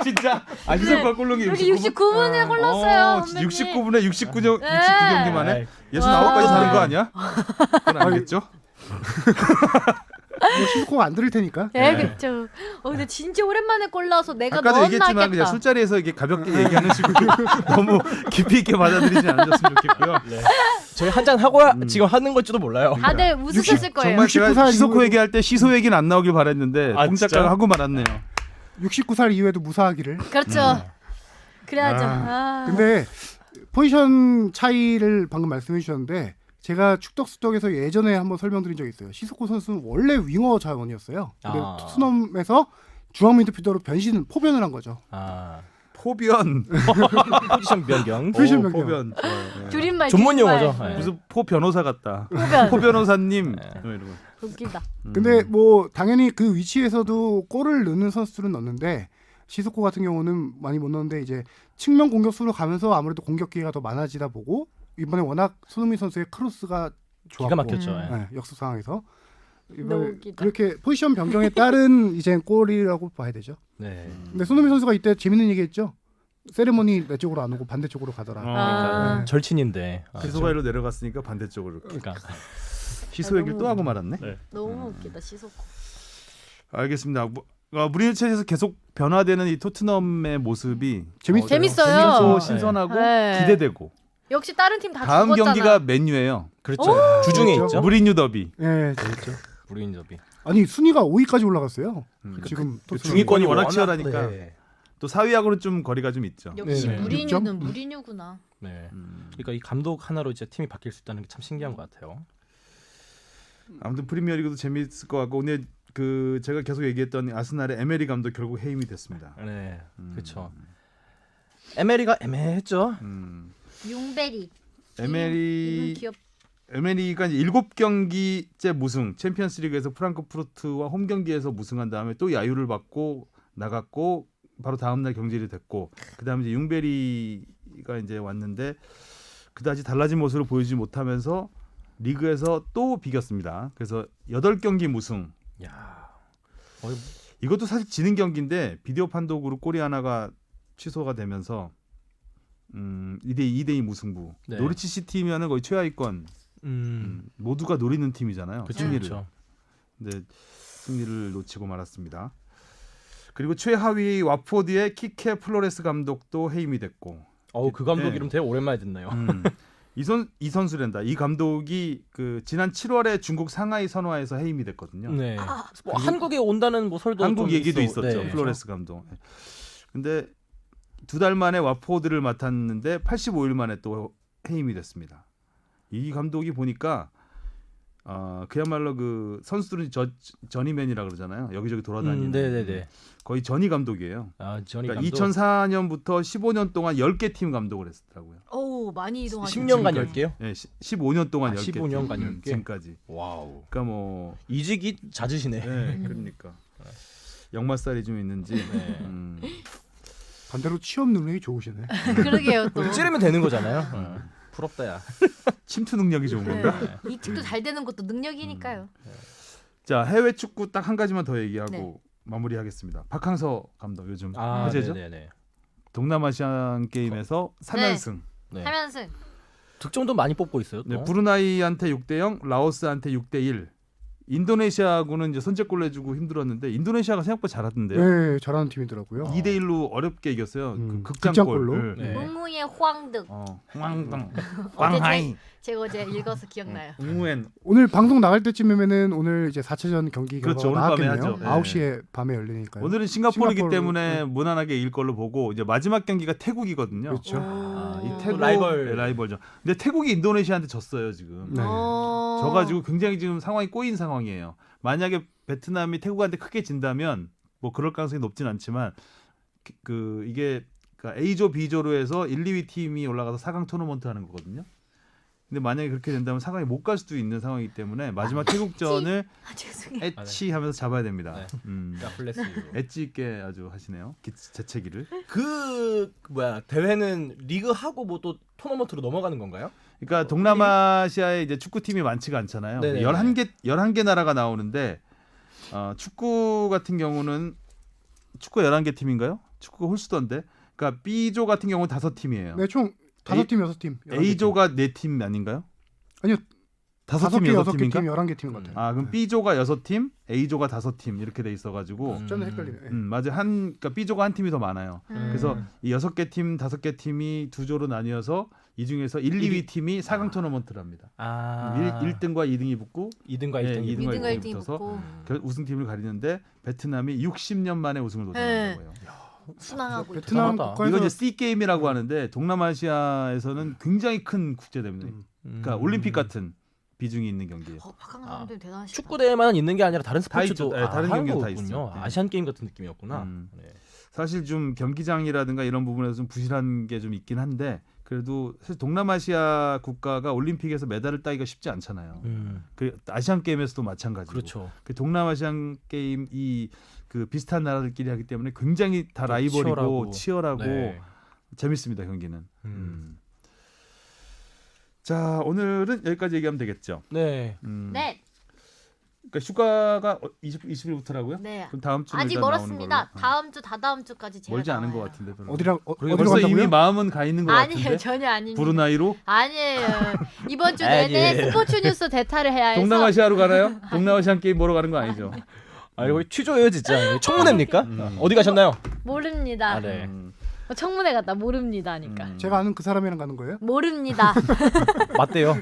진짜 시소코가 골 넣은 게 여기 69분에 골 넣었어요. 선배님. 69분에 69경기 네. 만에 네. 69까지 사는 거 아니야? 그건 아니겠죠? 뭐 시소코가 안 들을 테니까. 네, 그렇죠. 근데 진짜 오랜만에 골 넣어서 내가 아까도 넣었나 얘기했지만 그냥 했겠다. 술자리에서 이게 가볍게 얘기하는 식으로 너무 깊이 있게 받아들이지 않으셨으면 좋겠고요. 저희 한잔 하고 지금 하는 걸지도 몰라요. 다들 웃으셨을 거예요. 정말 제가 69살 시소코 이후에도- 얘기할 때 시소 얘기는 안 나오길 바랬는데 아, 공 작가가 진짜요? 하고 말았네요. 69살 이후에도 무사하기를. 그렇죠. 그래야죠. 근데 포지션 차이를 방금 말씀해 주셨는데 제가 축덕수덕에서 예전에 한번 설명드린 적이 있어요. 시소코 선수는 원래 윙어 자원이었어요. 근데 아. 토트넘에서 중앙 미드필더로 포변을 한 거죠. 아, 포변. 포지션 변경. 포지션 오, 변경. 포변. 좋아요. 네. 줄임말 전문 줄임말. 용어죠. 네. 무슨 포 변호사 같다. 포변. 포 변호사님. 뭐 이러고. 웃기다. 근데 뭐 당연히 그 위치에서도 골을 넣는 선수들은 넣는데 시소코 같은 경우는 많이 못 넣는데 이제 측면 공격수로 가면서 아무래도 공격 기회가 더 많아지다 보고 이번에 워낙 손흥민 선수의 크로스가 좋았고 기가 막혔죠. 네, 역습 상황에서 너무 이번에 웃기다. 그렇게 포지션 변경에 따른 이제 골이라고 봐야 되죠. 네. 근데 손흥민 선수가 이때 재밌는 얘기했죠. 세레모니 내 쪽으로 안 오고 반대쪽으로 가더라. 아. 절친인데. 시소가일로 내려갔으니까 반대쪽으로. 그러니까 시소 얘기를 또 하고 말았네. 네. 너무 웃기다 시소코. 알겠습니다. 무리뉴 체제에서 계속 변화되는 이 토트넘의 모습이 재밌어요. 재밌어요. 재밌고 신선하고 네. 기대되고 역시 다른 팀 다 다음 죽었잖아. 경기가 맨유예요. 그렇죠. 주중에 그렇죠. 있죠. 무리뉴 더비. 예. 그렇죠. 우리 인접이. 아니 순위가 5위까지 올라갔어요. 지금 그 토트넘이. 중위권이 워낙 치열하니까 네. 또 4위하고는 좀 거리가 좀 있죠. 역시 네네. 무리뉴는 무리뉴구나. 네. 그러니까 이 감독 하나로 이제 팀이 바뀔 수 있다는 게 참 신기한 것 같아요. 아무튼 프리미어리그도 재밌을 것 같고 오늘 그 제가 계속 얘기했던 아스날의 에메리 감독 결국 해임이 됐습니다. 네. 그렇죠. 에메리가 애매했죠. 융베리. 에메리 귀엽. 에메리가 7경기째 무승, 챔피언스리그에서 프랑크푸르트와 홈 경기에서 무승한 다음에 또 야유를 받고 나갔고 바로 다음 날 경질이 됐고 그다음에 이제 융베리가 이제 왔는데 그다지 달라진 모습을 보이지 못하면서 리그에서 또 비겼습니다. 그래서 8경기 무승. 야. 이것도 사실 지는 경기인데 비디오 판독으로 골이 하나가 취소가 되면서 2대2 무승부. 네. 노리치 시티면은 거의 최하위권 모두가 노리는 팀이잖아요. 그렇죠. 승리를. 그렇죠. 근데 승리를 놓치고 말았습니다. 그리고 최하위 와포드의 키케 플로레스 감독도 해임이 됐고 그 감독 네. 이름 되게 오랜만에 듣나요? 이 선수랜다. 이 감독이 그 지난 7월에 중국 상하이 선화에서 해임이 됐거든요. 네. 뭐 한국에 온다는 뭐 설도 한국 좀 얘기도 있었죠. 네. 플로레스 감독. 근데 2달 만에 와포드를 맡았는데 85일 만에 또 해임이 됐습니다. 이 감독이 보니까 그야말로 그 선수들은 전이맨이라 그러잖아요. 여기저기 돌아다니는. 네네네. 거의 전이 감독이에요. 아, 저니 그러니까 감독 2004년부터 15년 동안 10개 팀 감독을 했었더라고요. 오 많이 이동하셨죠. 10년간 지금까지. 10개요? 네, 15년 동안 10개. 15년간 팀, 10개? 지금까지. 와우. 그러니까 뭐 이직이 잦으시네. 네, 그러니까 역마살이 좀 있는지. 네. 반대로 취업 능력이 좋으시네. 그러게요 또. 찌르면 되는 거잖아요. 부럽다야. 침투 능력이 좋은 건가? 네. 이직도 잘 되는 것도 능력이니까요. 자, 해외 축구 딱 한 가지만 더 얘기하고 네. 마무리하겠습니다. 박항서 감독 요즘 아, 화제죠? 네네네. 동남아시안 게임에서 3연승. 네. 하면승. 득점도 많이 뽑고 있어요. 또. 네, 브루나이한테 6대0, 라오스한테 6대1. 인도네시아하고는 이제 선제골 내주고 힘들었는데 인도네시아가 생각보다 잘하던데요. 네, 잘하는 팀이더라고요. 2대1로 어렵게 이겼어요. 그 극장골로. 극장골. 네. 웅무의 황득. 황당. 어제 제가 어제 읽어서 기억나요. 웅우엔. 오늘 방송 나갈 때쯤이면은 오늘 이제 4차전 경기가 그렇죠, 오늘 밤에 나왔겠네요. 하죠. 네. 9시에 밤에 열리니까요. 오늘은 싱가포르이기 싱가포르, 때문에 무난하게 이길 걸로 보고 이제 마지막 경기가 태국이거든요. 그렇죠. 이 오. 태국 라이벌. 라이벌죠. 근데 태국이 인도네시아한테 졌어요 지금. 네. 져가지고 굉장히 지금 상황이 꼬인 상황이에요. 만약에 베트남이 태국한테 크게 진다면 뭐 그럴 가능성이 높진 않지만 이게 그러니까 A조, B조로 해서 1, 2위 팀이 올라가서 4강 토너먼트 하는 거거든요. 근데 만약에 그렇게 된다면 4강에 못 갈 수도 있는 상황이기 때문에 마지막 태국전을 아, 죄송해요. 엣지 하면서 잡아야 됩니다. 네. 야, 플레스. 엣지 있게 아주 하시네요. 재채기를. 그 뭐야 대회는 리그 하고 뭐 또 토너먼트로 넘어가는 건가요? 그러니까 동남아시아에 이제 축구팀이 많지가 않잖아요. 네네. 11개 나라가 나오는데 축구 같은 경우는 축구 11개 팀인가요? 축구가 홀수던데. 그러니까 B조 같은 경우는 5팀이에요. 네, 총 5팀, 6팀. A조가 4팀 아닌가요? 아니요. 5팀, 5개, 6팀인가? 6개 팀, 11개 팀인 것 같아요. 아, 그럼 B조가 6팀, A조가 5팀 이렇게 돼 있어 가지고 숫자는 헷갈리네. 맞아요. 그러니까 B조가 한 팀이 더 많아요. 그래서 이 6개 팀, 5개 팀이 두 조로 나뉘어서 이 중에서 1, 2위 팀이 4강 토너먼트를 합니다. 아. 1등과 2등이 붙고 2등과 예, 1등이. 이등과 2등과 1등이 붙어서 붙고 우승팀을 가리는데 베트남이 60년 만에 우승을 도전한 거예요. 순항하고 있죠. 베트남 대단하다. 국가에서 이거 이제 C 게임이라고 하는데 동남아시아에서는 굉장히 큰 국제 대회입니다. 그러니까 올림픽 같은 비중이 있는 경기예요. 박항서 감독님 대단하시다. 축구 대회만 있는 게 아니라 다른 스포츠도 있죠. 네, 다른 하는 경기도 다 거군요. 있어요. 네. 아시안 게임 같은 느낌이었구나. 네. 사실 좀 경기장이라든가 이런 부분에서 좀 부실한 게 좀 있긴 한데 그래도 사실 동남아시아 국가가 올림픽에서 메달을 따기가 쉽지 않잖아요. 그 아시안 게임에서도 마찬가지고. 그렇죠. 그 동남아시안 게임 그 비슷한 나라들끼리 하기 때문에 굉장히 다 라이벌이고 치열하고 네. 재밌습니다 경기는. 자 오늘은 여기까지 얘기하면 되겠죠. 네. 네. 그러니까 휴가가 20일부터라고요? 네. 그럼 다음 주 아직 멀었습니다. 다음 주 다다음 주까지 제가 멀지 않은 나와요. 것 같은데. 별로. 어디로 그러니까 간다고요? 벌써 이미 마음은 가 있는 것 아니에요. 같은데. 전혀 아닙니다. 브루나이로 아니에요. 이번 주 내내 아니에요. 스포츠 뉴스 대타를 해야 해서 동남아시아로 가나요? 동남아시안 게임 보러 가는 거 아니죠? 아 이거 취조예요 진짜. 청문회입니까? 어디 가셨나요? 모릅니다. 아, 네. 청문회 갔다 모릅니다 하니까. 제가 아는 그 사람이랑 가는 거예요? 모릅니다. 맞대요.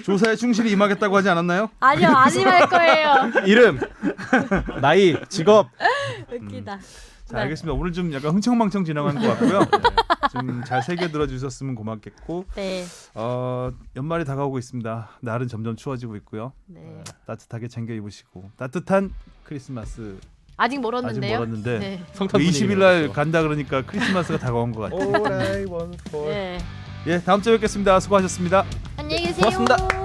조사에 충실히 임하겠다고 하지 않았나요? 아니요. 아니할 거예요. 이름, 나이, 직업. 웃기다. 자, 알겠습니다. 오늘 좀 약간 흥청망청 지나간 것 같고요. 좀 잘 새겨 들어주셨으면 고맙겠고 네. 연말이 다가오고 있습니다. 날은 점점 추워지고 있고요. 네. 따뜻하게 챙겨 입으시고 따뜻한 크리스마스 아직 멀었는데요. 아직 멀었는데 네. 성탄 20일 날 간다 그러니까 크리스마스가 다가온 것 같아요. All I want for. 네. 예, 다음 주에 뵙겠습니다. 수고하셨습니다. 안녕히 계세요. 고맙습니다.